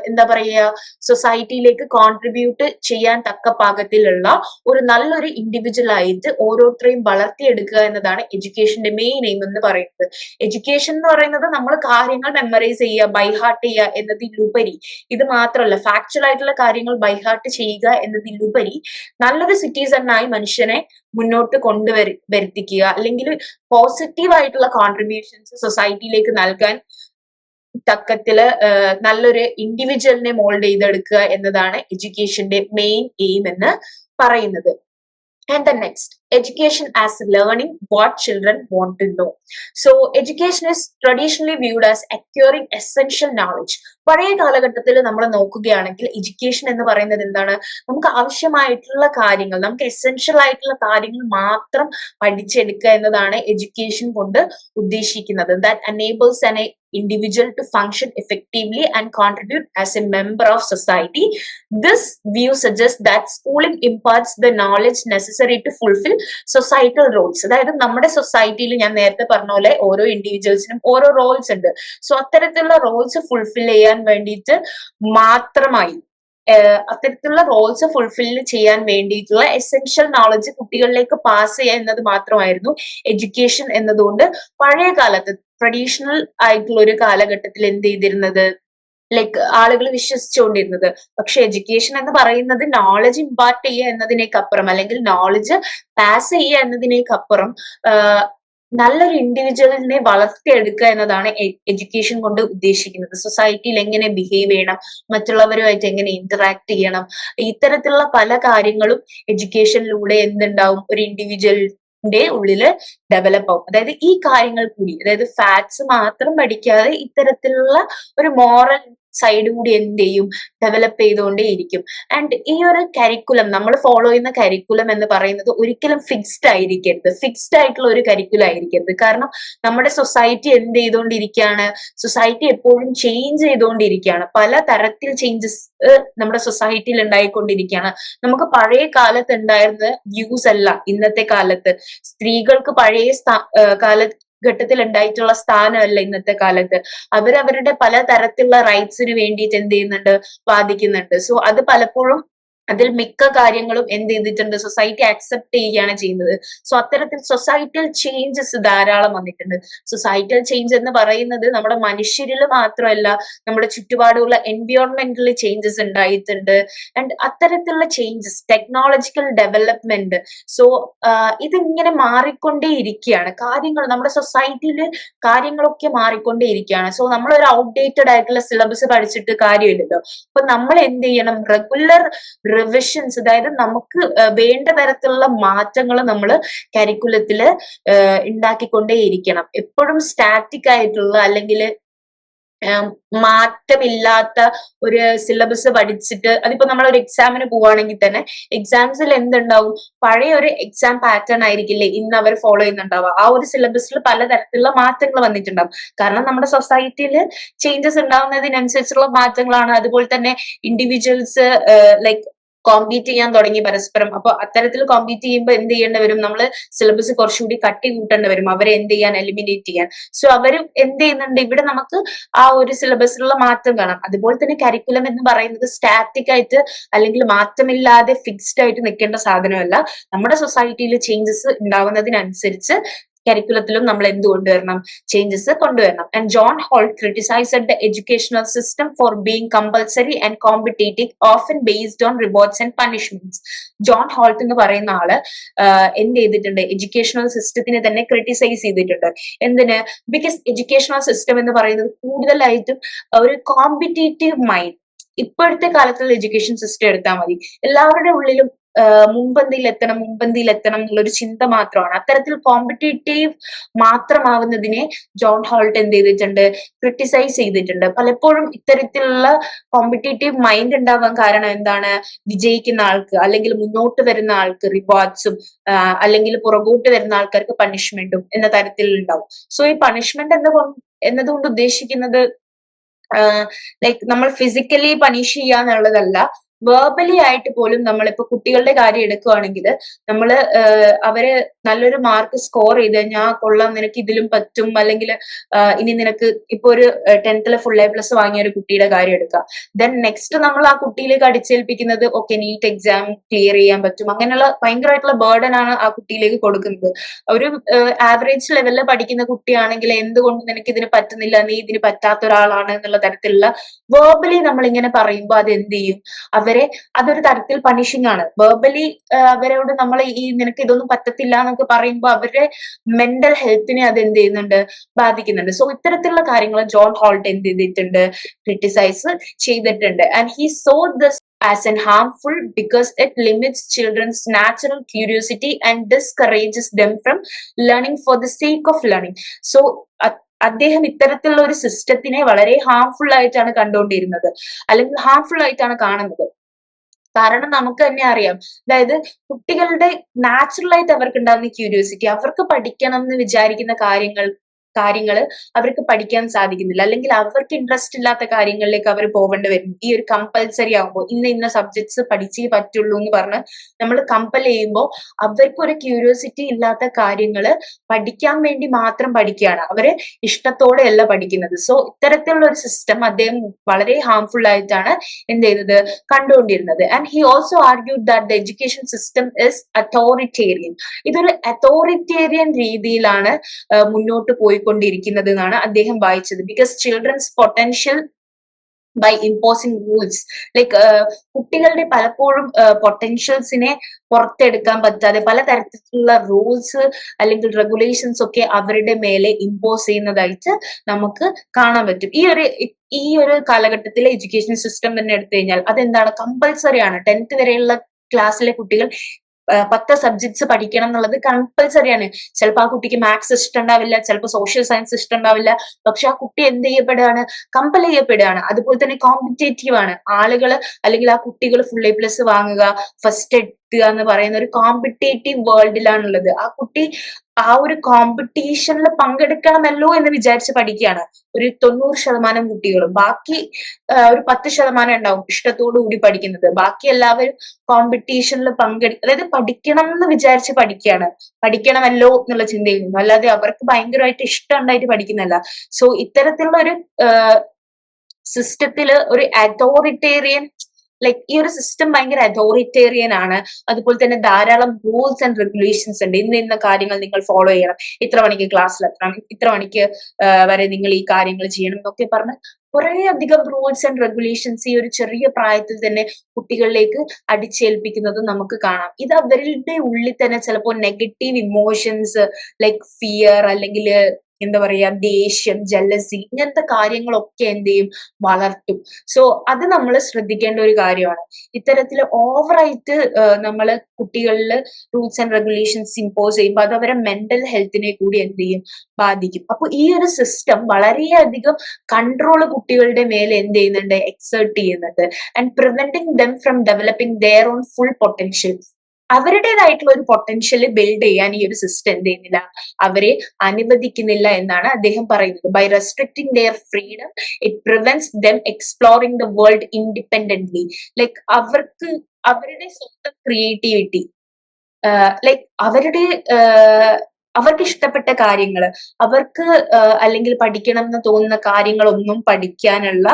എന്താ പറയുക, സൊസൈറ്റിയിലേക്ക് കോൺട്രിബ്യൂട്ട് ചെയ്യാൻ തക്ക പാകത്തിലുള്ള ഒരു നല്ലൊരു ഇൻഡിവിജ്വൽ ആയിട്ട് ഓരോരുത്തരെയും വളർത്തിയെടുക്കുക എന്നതാണ് എഡ്യൂക്കേഷന്റെ മെയിൻ എയിം എന്ന് പറയുന്നത്. എഡ്യൂക്കേഷൻ എന്ന് പറയുന്നത് നമ്മൾ കാര്യങ്ങൾ മെമ്മറൈസ് ചെയ്യുക, ബൈഹാർട്ട് ചെയ്യുക എന്നതിലുപരി, ഇത് മാത്രമല്ല, ഫാക്ച്വൽ ആയിട്ടുള്ള കാര്യങ്ങൾ ബൈഹാർട്ട് ചെയ്യുക എന്നതിലുപരി നല്ലൊരു സിറ്റിസണായി മനുഷ്യനെ മുന്നോട്ട് വരുത്തിക്കുക, അല്ലെങ്കിൽ പോസിറ്റീവ് ആയിട്ടുള്ള കോൺട്രിബ്യൂഷൻസ് സൊസൈറ്റിയിലേക്ക് നൽകാൻ തക്കത്തില് നല്ലൊരു ഇൻഡിവിജ്വലിനെ മോൾഡ് ചെയ്തെടുക്കുക എന്നതാണ് എഡ്യൂക്കേഷന്റെ മെയിൻ എയിം എന്ന് പറയുന്നത്. And the next, education as learning what children want to know. So education is traditionally viewed as acquiring essential knowledge. പഴയ കാലഘട്ടത്തിൽ നമ്മൾ നോക്കുകയാണെങ്കിൽ എഡ്യൂക്കേഷൻ എന്ന് പറയുന്നത് എന്താണ്, നമുക്ക് ആവശ്യമായിട്ടുള്ള കാര്യങ്ങൾ, നമുക്ക് എസെൻഷ്യൽ ആയിട്ടുള്ള കാര്യങ്ങൾ മാത്രം പഠിച്ചെടുക്കുക എന്നതാണ് എഡ്യൂക്കേഷൻ കൊണ്ട് ഉദ്ദേശിക്കുന്നത്. That enables an individual to function effectively and contribute as a member of society. This view suggests that schooling imparts the knowledge necessary to fulfill societal roles. അതായത് നമ്മുടെ സൊസൈറ്റിയിൽ ഞാൻ നേരത്തെ പറഞ്ഞ പോലെ ഓരോ ഇൻഡിവിജ്വൽസിനും ഓരോ റോൾസ് ഉണ്ട്. സോ അത്തരത്തിലുള്ള റോൾസ് ഫുൾഫിൽ ചെയ്യാൻ വേണ്ടിയിട്ട് മാത്രമായി, അത്തരത്തിലുള്ള റോൾസ് ഫുൾഫിൽ ചെയ്യാൻ വേണ്ടിയിട്ടുള്ള എസെൻഷ്യൽ നോളജ് കുട്ടികളിലേക്ക് പാസ് ചെയ്യുക എന്നത് മാത്രമായിരുന്നു എഡ്യൂക്കേഷൻ എന്നതുകൊണ്ട് പഴയ കാലത്ത്, ട്രഡീഷണൽ ആയിട്ടുള്ള ഒരു കാലഘട്ടത്തിൽ എന്ത് ചെയ്തിരുന്നത്, ലൈക്ക് ആളുകൾ വിശ്വസിച്ചുകൊണ്ടിരുന്നത്. പക്ഷെ എഡ്യൂക്കേഷൻ എന്ന് പറയുന്നത് നോളജ് ഇമ്പാർട്ട് ചെയ്യുക എന്നതിനേക്കപ്പുറം, അല്ലെങ്കിൽ നോളജ് പാസ് ചെയ്യുക എന്നതിനേക്കപ്പുറം നല്ലൊരു ഇൻഡിവിജ്വലിനെ വളർത്തിയെടുക്കുക എന്നതാണ് എഡ്യൂക്കേഷൻ കൊണ്ട് ഉദ്ദേശിക്കുന്നത്. സൊസൈറ്റിയിൽ എങ്ങനെ ബിഹേവ് ചെയ്യണം, മറ്റുള്ളവരുമായിട്ട് എങ്ങനെ ഇന്ററാക്ട് ചെയ്യണം, ഇത്തരത്തിലുള്ള പല കാര്യങ്ങളും എഡ്യൂക്കേഷനിലൂടെ എന്തുണ്ടാവും, ഒരു ഇൻഡിവിജ്വലിന്റെ ഉള്ളില് ഡെവലപ്പ് ആവും. അതായത് ഈ കാര്യങ്ങൾ കൂടി, അതായത് ഫാക്ട്സ് മാത്രം പഠിക്കാതെ ഇത്തരത്തിലുള്ള ഒരു മോറൽ സൈഡ് കൂടി എന്ത് ചെയ്യും, ഡെവലപ്പ് ചെയ്തുകൊണ്ടേയിരിക്കും. ആൻഡ് ഈ ഒരു കരിക്കുലം, നമ്മൾ ഫോളോ ചെയ്യുന്ന കരിക്കുലം എന്ന് പറയുന്നത് ഒരിക്കലും ഫിക്സ്ഡ് ആയിരിക്കരുത്, ഫിക്സ്ഡ് ആയിട്ടുള്ള ഒരു കരിക്കുലം ആയിരിക്കരുത്. കാരണം നമ്മുടെ സൊസൈറ്റി എന്ത് ചെയ്തുകൊണ്ടിരിക്കുകയാണ്, സൊസൈറ്റി എപ്പോഴും ചേഞ്ച് ചെയ്തുകൊണ്ടിരിക്കുകയാണ്, പല തരത്തിൽ ചേഞ്ചസ് നമ്മുടെ സൊസൈറ്റിയിൽ ഉണ്ടായിക്കൊണ്ടിരിക്കുകയാണ്. നമുക്ക് പഴയ കാലത്ത് ഉണ്ടായിരുന്ന വ്യൂസ് അല്ല ഇന്നത്തെ കാലത്ത്. സ്ത്രീകൾക്ക് പഴയ ഘട്ടത്തിൽ ഉണ്ടായിട്ടുള്ള സ്ഥാനമല്ല ഇന്നത്തെ കാലത്ത്. അവരവരുടെ പല തരത്തിലുള്ള റൈറ്റ്സിന് വേണ്ടിയിട്ട് എന്ത് ചെയ്യുന്നുണ്ട്, വാദിക്കുന്നുണ്ട്. സോ അത് പലപ്പോഴും അതിൽ മിക്ക കാര്യങ്ങളും എന്ത് ചെയ്തിട്ടുണ്ട്, സൊസൈറ്റി അക്സെപ്റ്റ് ചെയ്യുകയാണ് ചെയ്യുന്നത്. സോ അത്തരത്തിൽ സൊസൈറ്റൽ ചേഞ്ചസ് ധാരാളം വന്നിട്ടുണ്ട്. സൊസൈറ്റൽ ചേഞ്ച് എന്ന് പറയുന്നത് നമ്മുടെ മനുഷ്യരിൽ മാത്രമല്ല, നമ്മുടെ ചുറ്റുപാടുള്ള എൻവിയോൺമെന്റിൽ ചേഞ്ചസ് ഉണ്ടായിട്ടുണ്ട്. ആൻഡ് അത്തരത്തിലുള്ള ചേഞ്ചസ്, ടെക്നോളജിക്കൽ ഡെവലപ്മെന്റ്, സോ ഇതിങ്ങനെ മാറിക്കൊണ്ടേ ഇരിക്കുകയാണ്. കാര്യങ്ങൾ നമ്മുടെ സൊസൈറ്റിയിൽ കാര്യങ്ങളൊക്കെ മാറിക്കൊണ്ടേ ഇരിക്കുകയാണ്. സോ നമ്മൾ ഒരു ഔട്ട്ഡേറ്റഡ് ആയിട്ടുള്ള സിലബസ് പഠിച്ചിട്ട് കാര്യമില്ലല്ലോ. അപ്പൊ നമ്മൾ എന്ത് ചെയ്യണം, റെഗുലർ റിവിഷൻസ്, അതായത് നമുക്ക് വേണ്ട തരത്തിലുള്ള മാറ്റങ്ങൾ നമ്മൾ കരിക്കുലത്തില് ഉണ്ടാക്കിക്കൊണ്ടേയിരിക്കണം. എപ്പോഴും സ്റ്റാറ്റിക് ആയിട്ടുള്ള അല്ലെങ്കിൽ മാറ്റമില്ലാത്ത ഒരു സിലബസ് പഠിച്ചിട്ട് അതിപ്പോ നമ്മൾ ഒരു എക്സാമിന് പോവുകയാണെങ്കിൽ തന്നെ എക്സാംസിൽ എന്തുണ്ടാവും, പഴയ ഒരു എക്സാം പാറ്റേൺ ആയിരിക്കില്ലേ ഇന്ന് അവർ ഫോളോ ചെയ്യുന്നുണ്ടാവുക. ആ ഒരു സിലബസിൽ പലതരത്തിലുള്ള മാറ്റങ്ങൾ വന്നിട്ടുണ്ടാവും. കാരണം നമ്മുടെ സൊസൈറ്റിയിൽ ചേഞ്ചസ് ഉണ്ടാവുന്നതിനനുസരിച്ചുള്ള മാറ്റങ്ങളാണ്. അതുപോലെ തന്നെ ഇൻഡിവിജ്വൽസ് ലൈക്ക് കോമ്പീറ്റ് ചെയ്യാൻ തുടങ്ങി പരസ്പരം. അപ്പൊ അത്തരത്തിൽ കോമ്പീറ്റ് ചെയ്യുമ്പോൾ എന്ത് ചെയ്യേണ്ടി വരും, നമ്മൾ സിലബസ് കുറച്ചുകൂടി കട്ടി കൂട്ടേണ്ടി വരും, അവരെ എന്ത് ചെയ്യാൻ, എലിമിനേറ്റ് ചെയ്യാൻ. സോ അവർ എന്ത് ചെയ്യുന്നുണ്ട്, ഇവിടെ നമുക്ക് ആ ഒരു സിലബസിലുള്ള മാറ്റം കാണാം. അതുപോലെ തന്നെ കരിക്കുലം എന്ന് പറയുന്നത് സ്റ്റാറ്റിക് ആയിട്ട് അല്ലെങ്കിൽ മാറ്റമില്ലാതെ ഫിക്സ്ഡ് ആയിട്ട് നിൽക്കേണ്ട സാധനമല്ല. നമ്മുടെ സൊസൈറ്റിയിൽ ചേഞ്ചസ് ഉണ്ടാവുന്നതിനനുസരിച്ച് കരിക്കുലത്തിലും നമ്മൾ എന്ത് കൊണ്ടുവരണം, ചേഞ്ചസ് കൊണ്ടുവരണം. And John Holt criticized the educational system for being compulsory and competitive, often based on rewards and punishments. John Holt എന്ന് പറയുന്ന ആള് എന്ത് ചെയ്തിട്ടുണ്ട്, എഡ്യൂക്കേഷണൽ സിസ്റ്റത്തിനെ തന്നെ ക്രിട്ടിസൈസ് ചെയ്തിട്ടുണ്ട്. എന്തിന്? ബിക്കോസ് എഡ്യൂക്കേഷണൽ സിസ്റ്റം എന്ന് പറയുന്നത് കൂടുതലായിട്ടും ഒരു കോമ്പറ്റേറ്റീവ് മൈൻഡ്. ഇപ്പോഴത്തെ കാലത്തുള്ള എഡ്യൂക്കേഷൻ സിസ്റ്റം എടുത്താൽ മതി, എല്ലാവരുടെ ഉള്ളിലും മുൻപന്തിയിൽ എത്തണം എന്നുള്ളൊരു ചിന്ത മാത്രമാണ്. അത്തരത്തിൽ കോമ്പറ്റേറ്റീവ് മാത്രമാവുന്നതിനെ ജോൺ ഹോൾട്ട് എന്ത് ചെയ്തിട്ടുണ്ട്, ക്രിട്ടിസൈസ് ചെയ്തിട്ടുണ്ട്. പലപ്പോഴും ഇത്തരത്തിലുള്ള കോമ്പറ്റേറ്റീവ് മൈൻഡ് ഉണ്ടാവാൻ കാരണം എന്താണ്, വിജയിക്കുന്ന ആൾക്ക് അല്ലെങ്കിൽ മുന്നോട്ട് വരുന്ന ആൾക്ക് റിവാർഡ്സും അല്ലെങ്കിൽ പുറകോട്ട് വരുന്ന ആൾക്കാർക്ക് പണിഷ്മെന്റും എന്ന തരത്തിൽ ഉണ്ടാവും. സോ ഈ പണിഷ്മെന്റ് എന്നതുകൊണ്ട് ഉദ്ദേശിക്കുന്നത് ലൈക്ക് നമ്മൾ ഫിസിക്കലി പണിഷ് ചെയ്യുക എന്നുള്ളതല്ല, വേർബലി ആയിട്ട് പോലും. നമ്മളിപ്പോ കുട്ടികളുടെ കാര്യം എടുക്കുകയാണെങ്കിൽ നമ്മള് അവര് നല്ലൊരു മാർക്ക് സ്കോർ ചെയ്ത് കഴിഞ്ഞാൽ കൊള്ളാം, നിനക്ക് ഇതിലും പറ്റും, അല്ലെങ്കിൽ ഇനി നിനക്ക് ഇപ്പൊ ഒരു 10th ഫുൾ A+ വാങ്ങിയ ഒരു കുട്ടിയുടെ കാര്യം എടുക്കാം. ദെൻ നെക്സ്റ്റ് നമ്മൾ ആ കുട്ടിയിലേക്ക് അടിച്ചേൽപ്പിക്കുന്നത് ഓക്കെ നീറ്റ് എക്സാം ക്ലിയർ ചെയ്യാൻ പറ്റും, അങ്ങനെയുള്ള ഭയങ്കരമായിട്ടുള്ള ബേർഡൻ ആണ് ആ കുട്ടിയിലേക്ക് കൊടുക്കുന്നത്. ഒരു ആവറേജ് ലെവലിൽ പഠിക്കുന്ന കുട്ടിയാണെങ്കിൽ എന്തുകൊണ്ട് നിനക്ക് ഇതിന് പറ്റുന്നില്ല, നീ ഇതിന് പറ്റാത്ത ഒരാളാണ് എന്നുള്ള തരത്തിലുള്ള വേർബലി നമ്മൾ ഇങ്ങനെ പറയുമ്പോൾ അത് എന്ത് ചെയ്യും, അവരെ അതൊരു തരത്തിൽ പണിഷിംഗ് ആണ്. വേർബലി അവരോട് നമ്മൾ ഈ നിനക്ക് ഇതൊന്നും പറ്റത്തില്ല എന്നൊക്കെ പറയുമ്പോൾ അവരുടെ മെന്റൽ ഹെൽത്തിനെ അത് എന്ത് ചെയ്യുന്നുണ്ട്, ബാധിക്കുന്നുണ്ട്. സോ ഇത്തരത്തിലുള്ള കാര്യങ്ങൾ ജോൺ ഹോൾട്ട് എന്ത് ചെയ്തിട്ടുണ്ട്, ക്രിട്ടിസൈസ് ചെയ്തിട്ടുണ്ട്. And he so this as an harmful because it limits children's natural curiosity and discourages them from learning for the sake of learning. So അദ്ദേഹം ഇത്തരത്തിലുള്ള ഒരു സിസ്റ്റത്തിനെ വളരെ ഹാർംഫുൾ ആയിട്ടാണ് കണ്ടുകൊണ്ടിരുന്നത്, അല്ലെങ്കിൽ ഹാർംഫുൾ ആയിട്ടാണ് കാണുന്നത്. കാരണം നമുക്ക് തന്നെ അറിയാം, അതായത് കുട്ടികളുടെ നാച്ചുറൽ ആയിട്ട് അവർക്ക് ഉണ്ടാകുന്ന ക്യൂരിയോസിറ്റി, അവർക്ക് പഠിക്കണം എന്ന് വിചാരിക്കുന്ന കാര്യങ്ങൾ അവർക്ക് പഠിക്കാൻ സാധിക്കുന്നില്ല, അല്ലെങ്കിൽ അവർക്ക് ഇൻട്രസ്റ്റ് ഇല്ലാത്ത കാര്യങ്ങളിലേക്ക് അവർ പോകേണ്ടി വരുന്നു. ഈ ഒരു കമ്പൽസറി ആകുമ്പോൾ ഇന്ന സബ്ജക്ട്സ് പഠിച്ചേ പറ്റുള്ളൂ എന്ന് പറഞ്ഞ് നമ്മൾ കമ്പൽ ചെയ്യുമ്പോൾ അവർക്ക് ഒരു ക്യൂരിയോസിറ്റി ഇല്ലാത്ത കാര്യങ്ങൾ പഠിക്കാൻ വേണ്ടി മാത്രം പഠിക്കുകയാണ്, അവര് ഇഷ്ടത്തോടെയല്ല പഠിക്കുന്നത്. സോ ഇത്തരത്തിലുള്ള ഒരു സിസ്റ്റം അദ്ദേഹം വളരെ ഹാർംഫുൾ ആയിട്ടാണ് എന്ത് ചെയ്തത്, കണ്ടുകൊണ്ടിരുന്നത്. And he also argued that the education system is authoritarian. ഇതൊരു അതോറിറ്റേറിയൻ രീതിയിലാണ് മുന്നോട്ട് പോയിക്കൊണ്ടിരിക്കുന്നത് എന്നാണ് അദ്ദേഹം വായിച്ചത്. Because children's potential by imposing rules, like കുട്ടികളുടെ പലപ്പോഴും പൊട്ടൻഷ്യൽസിനെ പുറത്തെടുക്കാൻ പറ്റാതെ പലതരത്തിലുള്ള റൂൾസ് അല്ലെങ്കിൽ റെഗുലേഷൻസ് ഒക്കെ അവരുടെ മേലെ ഇമ്പോസ് ചെയ്യുന്നതായിട്ട് നമുക്ക് കാണാൻ പറ്റും. ഈ ഒരു കാലഘട്ടത്തിലെ എഡ്യൂക്കേഷൻ സിസ്റ്റം തന്നെ എടുത്തു കഴിഞ്ഞാൽ അതെന്താണ്, കമ്പൽസറി ആണ്. 10th വരെയുള്ള ക്ലാസ്സിലെ കുട്ടികൾ 10 സബ്ജക്ട്സ് പഠിക്കണം എന്നുള്ളത് കമ്പൽസറി ആണ്. ചിലപ്പോൾ ആ കുട്ടിക്ക് മാത്സ് ഇഷ്ടമുണ്ടാവില്ല, ചിലപ്പോൾ സോഷ്യൽ സയൻസ് ഇഷ്ടമുണ്ടാവില്ല, പക്ഷെ ആ കുട്ടി എന്ത് ചെയ്യപ്പെടുകയാണ്, കമ്പൽ ചെയ്യപ്പെടുകയാണ്. അതുപോലെ തന്നെ കോമ്പറ്റേറ്റീവ് ആണ്. ആളുകൾ അല്ലെങ്കിൽ ആ കുട്ടികൾ ഫുൾ A+ വാങ്ങുക, ഫസ്റ്റ് എത്തുക എന്ന് പറയുന്ന ഒരു കോമ്പറ്റേറ്റീവ് വേൾഡിലാണുള്ളത്. ആ കുട്ടി ആ ഒരു കോമ്പറ്റീഷനിൽ പങ്കെടുക്കണമല്ലോ എന്ന് വിചാരിച്ച് പഠിക്കുകയാണ് ഒരു 90% കുട്ടികളും. ബാക്കി ഒരു 10% ഉണ്ടാവും ഇഷ്ടത്തോടു കൂടി പഠിക്കുന്നത്. ബാക്കി എല്ലാവരും കോമ്പറ്റീഷനിൽ അതായത് പഠിക്കണം എന്ന് വിചാരിച്ച് പഠിക്കുകയാണ്, പഠിക്കണമല്ലോ എന്നുള്ള ചിന്തയിൽ, അല്ലാതെ അവർക്ക് ഭയങ്കരമായിട്ട് ഇഷ്ടം ഉണ്ടായിട്ട് പഠിക്കുന്നല്ല. സോ ഇത്തരത്തിലുള്ള ഒരു സിസ്റ്റത്തില് ഒരു അതോറിറ്റേറിയൻ, ലൈക്ക് ഈ ഒരു സിസ്റ്റം ഭയങ്കര അതോറിറ്റേറിയൻ ആണ്. അതുപോലെ തന്നെ ധാരാളം റൂൾസ് ആൻഡ് റെഗുലേഷൻസ് ഉണ്ട്. ഇന്ന കാര്യങ്ങൾ നിങ്ങൾ ഫോളോ ചെയ്യണം, ഇത്ര മണിക്ക് ക്ലാസ്സിൽ എത്തണം, ഇത്ര മണിക്ക് വരെ നിങ്ങൾ ഈ കാര്യങ്ങൾ ചെയ്യണം എന്നൊക്കെ പറഞ്ഞ് കുറെ അധികം റൂൾസ് ആൻഡ് റെഗുലേഷൻസ് ഈ ഒരു ചെറിയ പ്രായത്തിൽ തന്നെ കുട്ടികളിലേക്ക് അടിച്ചേൽപ്പിക്കുന്നത് നമുക്ക് കാണാം. ഇത് അവരുടെ ഉള്ളിൽ തന്നെ ചിലപ്പോൾ നെഗറ്റീവ് ഇമോഷൻസ് ലൈക്ക് ഫിയർ, അല്ലെങ്കിൽ എന്താ പറയാ ദേഷ്യം, ജലസി, ഇങ്ങനത്തെ കാര്യങ്ങളൊക്കെ എന്ത് ചെയ്യും, വളർത്തും. സോ അത് നമ്മൾ ശ്രദ്ധിക്കേണ്ട ഒരു കാര്യമാണ്. ഇത്തരത്തില് ഓവറായിട്ട് നമ്മള് കുട്ടികളിൽ റൂൾസ് ആൻഡ് റെഗുലേഷൻസ് ഇമ്പോസ് ചെയ്യുമ്പോൾ അത് അവരെ മെന്റൽ ഹെൽത്തിനെ കൂടി എന്ത് ചെയ്യും, ബാധിക്കും. അപ്പൊ ഈ ഒരു സിസ്റ്റം വളരെയധികം കൺട്രോൾ കുട്ടികളുടെ മേലെ എന്ത് ചെയ്യുന്നുണ്ട്, എക്സേർട്ട് ചെയ്യുന്നുണ്ട്. And preventing them from developing their own full potential. അവരുടേതായിട്ടുള്ള ഒരു പൊട്ടൻഷ്യൽ ബിൽഡ് ചെയ്യാൻ ഈ ഒരു സിസ്റ്റം എന്ത് ചെയ്യുന്നില്ല, അവരെ അനുവദിക്കുന്നില്ല എന്നാണ് അദ്ദേഹം പറയുന്നത്. By restricting their freedom it prevents them exploring the world independently. Like അവർക്ക് അവരുടെ സ്വന്തം ക്രിയേറ്റിവിറ്റി, ലൈക്ക് അവർക്ക് ഇഷ്ടപ്പെട്ട കാര്യങ്ങൾ, അവർക്ക് അല്ലെങ്കിൽ പഠിക്കണം എന്ന് തോന്നുന്ന കാര്യങ്ങളൊന്നും പഠിക്കാനുള്ള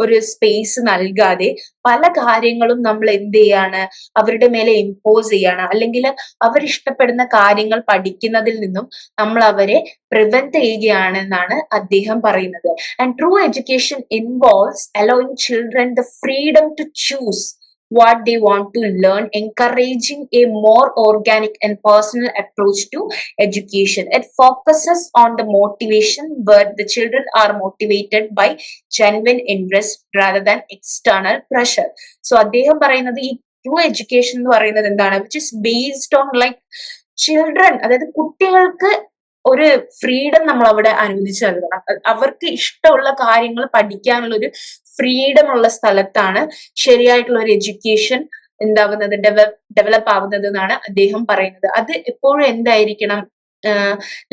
ഒരു സ്പേസ് നൽകാതെ പല കാര്യങ്ങളും നമ്മൾ എന്ത് ചെയ്യാണ്, അവരുടെ മേലെ ഇമ്പോസ് ചെയ്യാണ്. അല്ലെങ്കിൽ അവരിഷ്ടപ്പെടുന്ന കാര്യങ്ങൾ പഠിക്കുന്നതിൽ നിന്നും നമ്മൾ അവരെ പ്രിവെന്റ് ചെയ്യുകയാണെന്നാണ് അദ്ദേഹം പറയുന്നത്. And true education involves allowing children the freedom to choose what they want to learn, encouraging a more organic and personal approach to education. It focuses on the motivation where the children are motivated by genuine interest rather than external pressure. So അദ്ദേഹം പറയുന്നത് ഈ true education എന്ന് പറയുന്നത് എന്താണ്, which is based on like children, അതായത് കുട്ടികൾക്ക് ഒരു freedom നമ്മൾ അവിടെ അനുവദിച്ചു നൽകണം. അവർക്ക് ഇഷ്ടമുള്ള കാര്യങ്ങൾ പഠിക്കാനുള്ള ഒരു ഫ്രീഡം ഉള്ള സ്ഥലത്താണ് ശരിയായിട്ടുള്ള ഒരു എഡ്യൂക്കേഷൻ എന്താവുന്നത്, ഡെവലപ്പ് ആവുന്നത് എന്നാണ് അദ്ദേഹം പറയുന്നത്. അത് എപ്പോഴും എന്തായിരിക്കണം,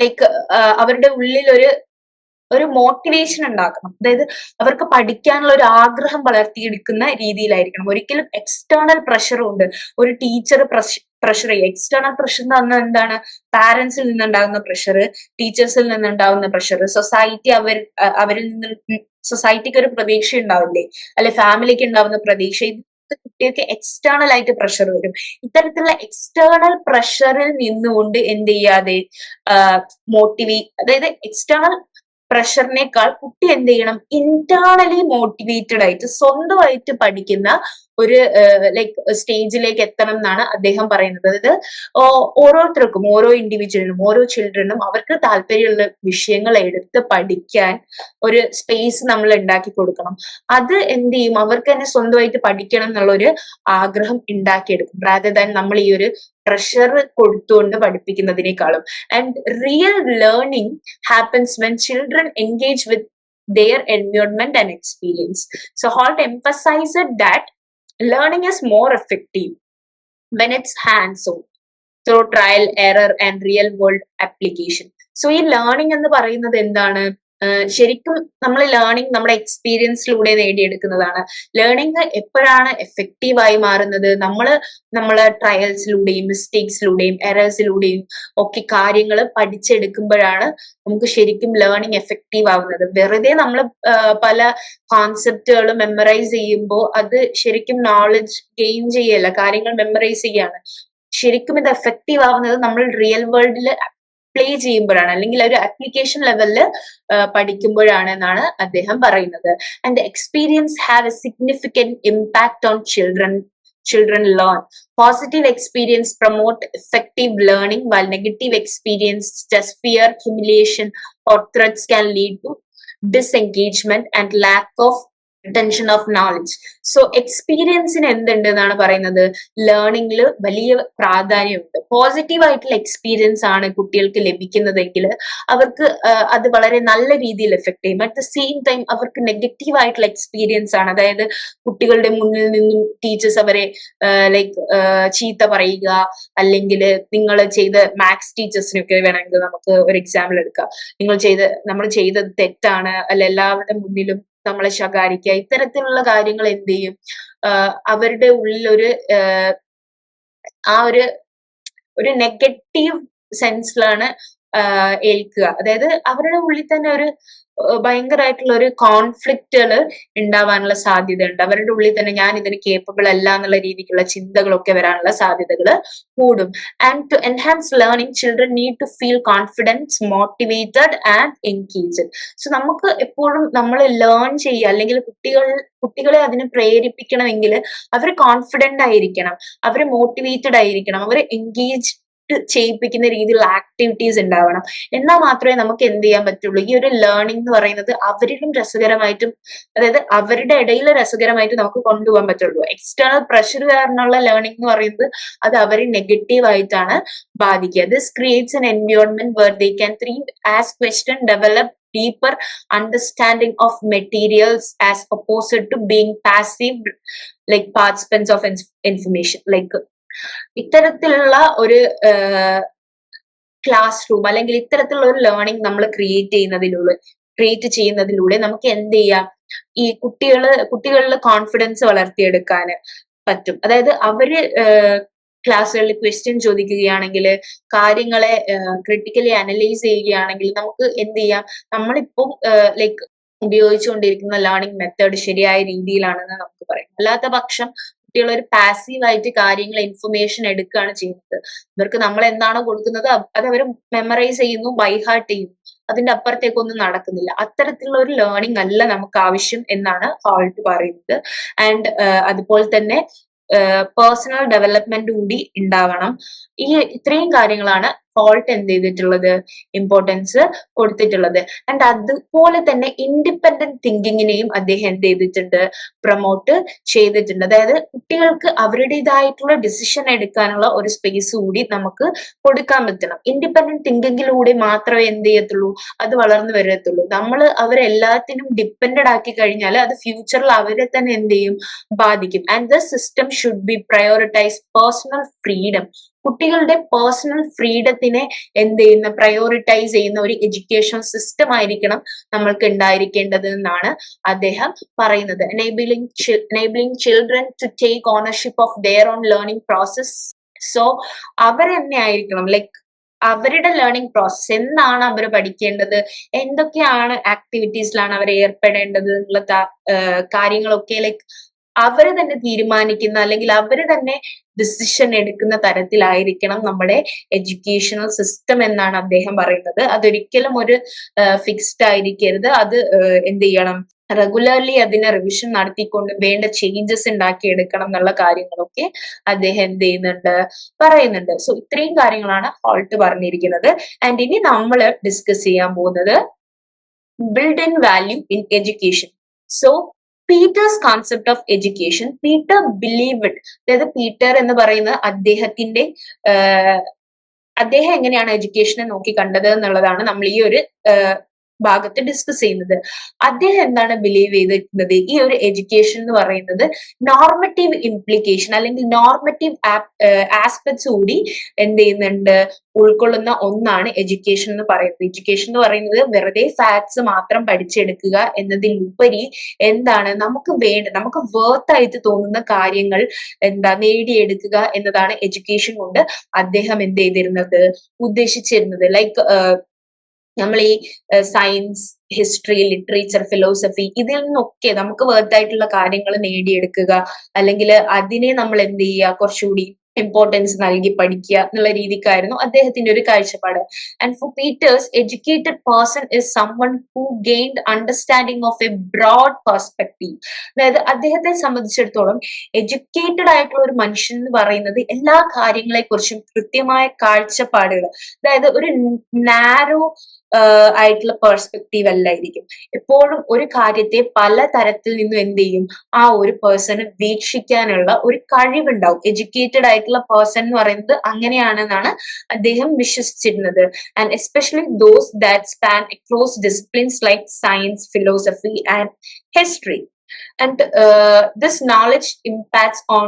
ലൈക്ക് അവരുടെ ഉള്ളിൽ ഒരു മോട്ടിവേഷൻ ഉണ്ടാക്കണം. അതായത് അവർക്ക് പഠിക്കാനുള്ള ഒരു ആഗ്രഹം വളർത്തിയെടുക്കുന്ന രീതിയിലായിരിക്കണം. ഒരിക്കലും എക്സ്റ്റേണൽ പ്രഷറും ഉണ്ട്. ഒരു ടീച്ചർ പ്രഷർ ചെയ്യുക, എക്സ്റ്റേണൽ പ്രഷർ എന്ന് പറഞ്ഞാൽ എന്താണ്, പാരന്റ്സിൽ നിന്നുണ്ടാകുന്ന പ്രഷർ, ടീച്ചേഴ്സിൽ നിന്നുണ്ടാകുന്ന പ്രഷർ, സൊസൈറ്റി അവരിൽ നിന്ന് സൊസൈറ്റിക്ക് ഒരു പ്രതീക്ഷ ഉണ്ടാവില്ലേ, അല്ലെ ഫാമിലിക്ക് ഉണ്ടാവുന്ന പ്രതീക്ഷ, ഇത് കുട്ടികൾക്ക് എക്സ്റ്റേണൽ ആയിട്ട് പ്രഷർ വരും. ഇത്തരത്തിലുള്ള എക്സ്റ്റേണൽ പ്രഷറിൽ നിന്നുകൊണ്ട് എന്ത് ചെയ്യാതെ അതായത് എക്സ്റ്റേണൽ പ്രഷറിനേക്കാൾ കുട്ടി എന്ത് ചെയ്യണം, ഇന്റേണലി മോട്ടിവേറ്റഡ് ആയിട്ട് സ്വന്തമായിട്ട് പഠിക്കുന്ന ഒരു ലൈക്ക് സ്റ്റേജിലേക്ക് എത്തണം എന്നാണ് അദ്ദേഹം പറയുന്നത്. അതായത് ഓരോരുത്തർക്കും, ഓരോ ഇൻഡിവിജ്വലിനും, ഓരോ ചിൽഡ്രനും അവർക്ക് താല്പര്യമുള്ള വിഷയങ്ങൾ എടുത്ത് പഠിക്കാൻ ഒരു സ്പേസ് നമ്മൾ ഉണ്ടാക്കി കൊടുക്കണം. അത് എന്ത് ചെയ്യും, അവർക്ക് തന്നെ സ്വന്തമായിട്ട് പഠിക്കണം എന്നുള്ള ഒരു ആഗ്രഹം ഉണ്ടാക്കിയെടുക്കും, റാദർ ദാൻ നമ്മൾ ഈ ഒരു പ്രഷർ കൊടുത്തുകൊണ്ട് പഠിപ്പിക്കുന്നതിനേക്കാളും. And real learning happens when children engage with their environment and experience. So Holt emphasized that learning is more effective when it's hands-on, through trial, error and real world application. So ഈ learning എന്ന് പറയുന്നത് എന്താണ്, ശരിക്കും നമ്മൾ learning നമ്മുടെ എക്സ്പീരിയൻസിലൂടെ നേടിയെടുക്കുന്നതാണ്. Learning എപ്പോഴാണ് എഫക്റ്റീവായി മാറുന്നത്, നമ്മള് ട്രയൽസിലൂടെയും മിസ്റ്റേക്സിലൂടെയും എറേഴ്സിലൂടെയും ഒക്കെ കാര്യങ്ങൾ പഠിച്ചെടുക്കുമ്പോഴാണ് നമുക്ക് ശരിക്കും ലേണിംഗ് എഫക്റ്റീവ് ആവുന്നത്. വെറുതെ നമ്മൾ പല കോൺസെപ്റ്റുകൾ മെമ്മറൈസ് ചെയ്യുമ്പോൾ അത് ശരിക്കും നോളജ് ഗെയിൻ ചെയ്യല്ല, കാര്യങ്ങൾ മെമ്മറൈസ് ചെയ്യാണ്. ശരിക്കും ഇത് എഫക്റ്റീവ് ആവുന്നത് നമ്മൾ റിയൽ വേൾഡിൽ പ്ലേ ചെയ്യുമ്പോഴാണ്, അല്ലെങ്കിൽ ഒരു ആപ്ലിക്കേഷൻ ലെവലിൽ പഠിക്കുമ്പോഴാണ് എന്നാണ് അദ്ദേഹം പറയുന്നത്. And experience have A significant impact on children learn. Positive experience promote effective learning, while negative experience such as fear, humiliation or threats can lead to disengagement and lack of retention of knowledge. So എക്സ്പീരിയൻസിന് എന്തുണ്ട് എന്നാണ് പറയുന്നത്, ലേണിംഗിൽ വലിയ പ്രാധാന്യമുണ്ട്. Positive ആയിട്ടുള്ള experience ആണ് കുട്ടികൾക്ക് ലഭിക്കുന്നതെങ്കിൽ അവർക്ക് അത് വളരെ നല്ല രീതിയിൽ എഫക്ട് ചെയ്യും. അറ്റ് ദ സെയിം ടൈം അവർക്ക് നെഗറ്റീവ് ആയിട്ടുള്ള എക്സ്പീരിയൻസ് ആണ്, അതായത് കുട്ടികളുടെ മുന്നിൽ നിന്നും ടീച്ചേഴ്സ് അവരെ ലൈക്ക് ചീത്ത പറയുക, അല്ലെങ്കിൽ നിങ്ങൾ ചെയ്ത മാത്സ് ടീച്ചേഴ്സിനൊക്കെ വേണമെങ്കിൽ നമുക്ക് ഒരു എക്സാമ്പിൾ എടുക്കാം. നമ്മൾ ചെയ്തത് തെറ്റാണ്, അല്ല എല്ലാവരുടെ മുന്നിലും നമ്മളെ ശകാരിക്കുക, ഇത്തരത്തിലുള്ള കാര്യങ്ങൾ എന്ത് ചെയ്യും, അവരുടെ ഉള്ളിൽ ആ ഒരു നെഗറ്റീവ് സെൻസിലാണ് ഏൽക്കുക. അതായത് അവരുടെ ഉള്ളിൽ തന്നെ ഒരു ഭയങ്കരമായിട്ടുള്ള ഒരു കോൺഫ്ലിക്റ്റുകൾ ഉണ്ടാവാനുള്ള സാധ്യതയുണ്ട്. അവരുടെ ഉള്ളിൽ തന്നെ ഞാൻ ഇതിന് കേപ്പബിൾ അല്ല എന്നുള്ള രീതിക്കുള്ള ചിന്തകളൊക്കെ വരാനുള്ള സാധ്യതകൾ കൂടും. And to enhance learning children need to feel confidence, motivated and engaged. So നമുക്ക് എപ്പോഴും നമ്മൾ ലേൺ ചെയ്യുക, അല്ലെങ്കിൽ കുട്ടികളെ അതിന് പ്രേരിപ്പിക്കണമെങ്കിൽ അവർ കോൺഫിഡന്റ് ആയിരിക്കണം, അവർ മോട്ടിവേറ്റഡ് ആയിരിക്കണം, അവർ എൻഗേജ് ചെയ്യിപ്പിക്കുന്ന രീതിയിലുള്ള ആക്ടിവിറ്റീസ് ഉണ്ടാവണം. എന്നാൽ മാത്രമേ നമുക്ക് എന്ത് ചെയ്യാൻ പറ്റുള്ളൂ, ഈ ഒരു ലേണിംഗ് എന്ന് പറയുന്നത് അവരിലും രസകരമായിട്ടും, അതായത് അവരുടെ ഇടയിൽ രസകരമായിട്ട് നമുക്ക് കൊണ്ടുപോകാൻ പറ്റുള്ളൂ. എക്സ്റ്റേണൽ പ്രഷർ കാരണമുള്ള ലേണിംഗ് എന്ന് പറയുന്നത് അത് അവരെ നെഗറ്റീവ് ആയിട്ടാണ് ബാധിക്കുക. This creates an environment where they can thrive as question, develop deeper understanding of materials as opposed to being passive like participants of information. Like ഇത്തരത്തിലുള്ള ഒരു ക്ലാസ് റൂം അല്ലെങ്കിൽ ഇത്തരത്തിലുള്ള ഒരു ലേണിംഗ് നമ്മൾ ക്രിയേറ്റ് ചെയ്യുന്നതിലൂടെ നമുക്ക് എന്ത് ചെയ്യാം, ഈ കുട്ടികളിൽ കോൺഫിഡൻസ് വളർത്തിയെടുക്കാൻ പറ്റും. അതായത് അവര് ക്ലാസ്സുകളിൽ ക്വസ്റ്റ്യൻ ചോദിക്കുകയാണെങ്കിൽ, കാര്യങ്ങളെ ക്രിട്ടിക്കലി അനലൈസ് ചെയ്യുകയാണെങ്കിൽ നമുക്ക് എന്ത് ചെയ്യാം, നമ്മളിപ്പം ലൈക്ക് ഉപയോഗിച്ചുകൊണ്ടിരിക്കുന്ന ലേണിംഗ് മെത്തേഡ് ശരിയായ രീതിയിലാണെന്ന് നമുക്ക് പറയാം. അല്ലാത്ത പക്ഷം കുട്ടികൾ ഒരു പാസീവായിട്ട് കാര്യങ്ങൾ ഇൻഫർമേഷൻ എടുക്കുകയാണ് ചെയ്യുന്നത്. ഇവർക്ക് നമ്മൾ എന്താണോ കൊടുക്കുന്നത് അത് അവർ മെമ്മറൈസ് ചെയ്യുന്നു, ബൈഹാർട്ട് ചെയ്യുന്നു, അതിന്റെ അപ്പുറത്തേക്കൊന്നും നടക്കുന്നില്ല. അത്തരത്തിലുള്ള ഒരു ലേണിംഗ് അല്ല നമുക്ക് ആവശ്യം എന്നാണ് ഹോൾട്ട് പറയുന്നത്. ആൻഡ് അതുപോലെ തന്നെ പേഴ്സണൽ ഡെവലപ്മെന്റ് കൂടി ഉണ്ടാവണം. ഇത്രയും കാര്യങ്ങളാണ് ഹോൾട്ട് എന്ത് ചെയ്തിട്ടുള്ളത്, ഇമ്പോർട്ടൻസ് കൊടുത്തിട്ടുള്ളത്. ആൻഡ് അതുപോലെ തന്നെ ഇൻഡിപെൻഡന്റ് തിങ്കിങ്ങിനെയും അദ്ദേഹം എന്ത് ചെയ്തിട്ടുണ്ട്, പ്രൊമോട്ട് ചെയ്തിട്ടുണ്ട്. അതായത് കുട്ടികൾക്ക് അവരുടേതായിട്ടുള്ള ഡിസിഷൻ എടുക്കാനുള്ള ഒരു സ്പേസ് കൂടി നമുക്ക് കൊടുക്കാൻ പറ്റണം. ഇൻഡിപെൻഡന്റ് തിങ്കിങ്ങിലൂടെ മാത്രമേ എന്ത് ചെയ്യത്തുള്ളൂ, അത് വളർന്നു വരത്തുള്ളൂ. നമ്മൾ അവരെല്ലാത്തിനും ഡിപ്പെൻഡഡ് ആക്കി കഴിഞ്ഞാൽ അത് ഫ്യൂച്ചറിൽ അവരെ തന്നെ എന്ത് ചെയ്യും, ബാധിക്കും. And the system should be prioritize personal freedom. കുട്ടികളുടെ പേഴ്സണൽ ഫ്രീഡത്തിനെ എന്ത് ചെയ്യുന്ന, പ്രയോറിറ്റൈസ് ചെയ്യുന്ന ഒരു എഡ്യൂക്കേഷൻ സിസ്റ്റം ആയിരിക്കണം നമ്മൾക്ക് ഉണ്ടായിരിക്കേണ്ടത് എന്നാണ് അദ്ദേഹം പറയുന്നത്. Enabling children to take ownership of their own learning process. So അവർ തന്നെ ആയിരിക്കണം, ലൈക്ക് അവരുടെ ലേണിംഗ് പ്രോസസ് എന്താണ് അവർ പഠിക്കേണ്ടത്, എന്തൊക്കെയാണ് ആക്ടിവിറ്റീസിലാണ് അവർ ഏർപ്പെടേണ്ടത് എന്നുള്ള കാര്യങ്ങളൊക്കെ ലൈക്ക് അവര് തന്നെ തീരുമാനിക്കുന്ന, അല്ലെങ്കിൽ അവര് തന്നെ ഡിസിഷൻ എടുക്കുന്ന തരത്തിലായിരിക്കണം നമ്മുടെ എഡ്യൂക്കേഷണൽ സിസ്റ്റം എന്നാണ് അദ്ദേഹം പറയുന്നത്. അതൊരിക്കലും ഒരു ഫിക്സ്ഡ് ആയിരിക്കരുത്. അത് എന്ത് ചെയ്യണം, റെഗുലർലി അതിനെ റിവിഷൻ നടത്തിക്കൊണ്ട് വേണ്ട ചേഞ്ചസ് ഉണ്ടാക്കിയെടുക്കണം എന്നുള്ള കാര്യങ്ങളൊക്കെ അദ്ദേഹം എന്ത് ചെയ്യുന്നുണ്ട്, പറയുന്നുണ്ട്. സോ ഇത്രയും കാര്യങ്ങളാണ് ഹോൾട്ട് പറഞ്ഞിരിക്കുന്നത്. ആൻഡ് ഇനി നമ്മൾ ഡിസ്കസ് ചെയ്യാൻ പോകുന്നത് build in value in education. So Peters concept of education, Peter believed, അതായത് പീറ്റർ എന്ന് പറയുന്ന അദ്ദേഹം എങ്ങനെയാണ് എഡ്യൂക്കേഷനെ നോക്കി കണ്ടത് എന്നുള്ളതാണ് നമ്മൾ ഈ ഒരു ഭാഗത്ത് ഡിസ്കസ് ചെയ്യുന്നത്. അദ്ദേഹം എന്താണ് ബിലീവ് ചെയ്തിരിക്കുന്നത്, ഈ ഒരു എഡ്യൂക്കേഷൻ എന്ന് പറയുന്നത് നോർമറ്റീവ് ഇംപ്ലിക്കേഷൻ അല്ലെങ്കിൽ നോർമറ്റീവ് ആസ്പെക്ട്സ് കൂടി എന്ത് ചെയ്യുന്നുണ്ട്, ഉൾക്കൊള്ളുന്ന ഒന്നാണ് എഡ്യൂക്കേഷൻ എന്ന് പറയുന്നത്. എഡ്യൂക്കേഷൻ എന്ന് പറയുന്നത് വെറുതെ ഫാക്ട്സ് മാത്രം പഠിച്ചെടുക്കുക എന്നതിലുപരി എന്താണ് നമുക്ക് വർത്ത് ആയിട്ട് തോന്നുന്ന കാര്യങ്ങൾ നേടിയെടുക്കുക എന്നതാണ് എഡ്യൂക്കേഷൻ കൊണ്ട് അദ്ദേഹം എന്ത് ചെയ്തിരുന്നത്, ഉദ്ദേശിച്ചിരുന്നത്. ലൈക്ക് നമ്മൾ ഈ സയൻസ്, ഹിസ്റ്ററി, ലിറ്ററേച്ചർ, ഫിലോസഫി ഇതിൽ നിന്നൊക്കെ നമുക്ക് വേർത്തായിട്ടുള്ള കാര്യങ്ങൾ നേടിയെടുക്കുക, അല്ലെങ്കിൽ അതിനെ നമ്മൾ എന്ത് ചെയ്യുക, കുറച്ചുകൂടി ഇമ്പോർട്ടൻസ് നൽകി പഠിക്കുക എന്നുള്ള രീതിക്കായിരുന്നു അദ്ദേഹത്തിന്റെ ഒരു കാഴ്ചപ്പാട്. And for Peters, educated person is someone who gained understanding of a broad perspective. അതായത് അദ്ദേഹത്തെ സംബന്ധിച്ചിടത്തോളം എഡ്യൂക്കേറ്റഡ് ആയിട്ടുള്ള ഒരു മനുഷ്യൻ എന്ന് പറയുന്നത് എല്ലാ കാര്യങ്ങളെ കുറിച്ചും കൃത്യമായ കാഴ്ചപ്പാടുകൾ, അതായത് ഒരു നാരോ ആയിട്ടുള്ള പെർസ്പെക്റ്റീവ് അല്ലായിരിക്കും. എപ്പോഴും ഒരു കാര്യത്തെ പല തരത്തിൽ നിന്നും എന്ത് ചെയ്യും, ആ ഒരു പേഴ്സണ് വീക്ഷിക്കാനുള്ള ഒരു കഴിവുണ്ടാവും. എഡ്യൂക്കേറ്റഡ് ആയിട്ടുള്ള പേഴ്സൺ എന്ന് പറയുന്നത് അങ്ങനെയാണെന്നാണ് അദ്ദേഹം വിശ്വസിച്ചിരുന്നത്. And especially those that span across disciplines like science, philosophy and history. And this knowledge impacts on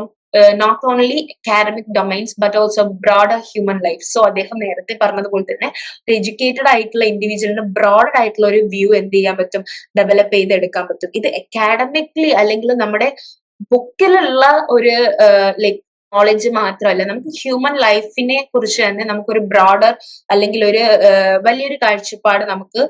not only academic domains but also broader human life. So അദ്ദേഹം നേരത്തെ പറഞ്ഞതുപോലെ തന്നെ എഡ്യൂക്കേറ്റഡ് ആയിട്ടുള്ള ഇൻഡിവിജ്വലിന് ബ്രോഡ് ആയിട്ടുള്ള ഒരു വ്യൂ എന്ത് ചെയ്യാൻ പറ്റും, ഡെവലപ്പ് ചെയ്തെടുക്കാൻ പറ്റും. ഇത് അക്കാഡമിക്കലി അല്ലെങ്കിൽ നമ്മുടെ ബുക്കിലുള്ള ഒരു ലൈക് നോളജ് മാത്രമല്ല, നമുക്ക് ഹ്യൂമൻ ലൈഫിനെ കുറിച്ച് തന്നെ നമുക്കൊരു ബ്രോഡർ അല്ലെങ്കിൽ ഒരു വലിയൊരു കാഴ്ചപ്പാട് നമുക്ക്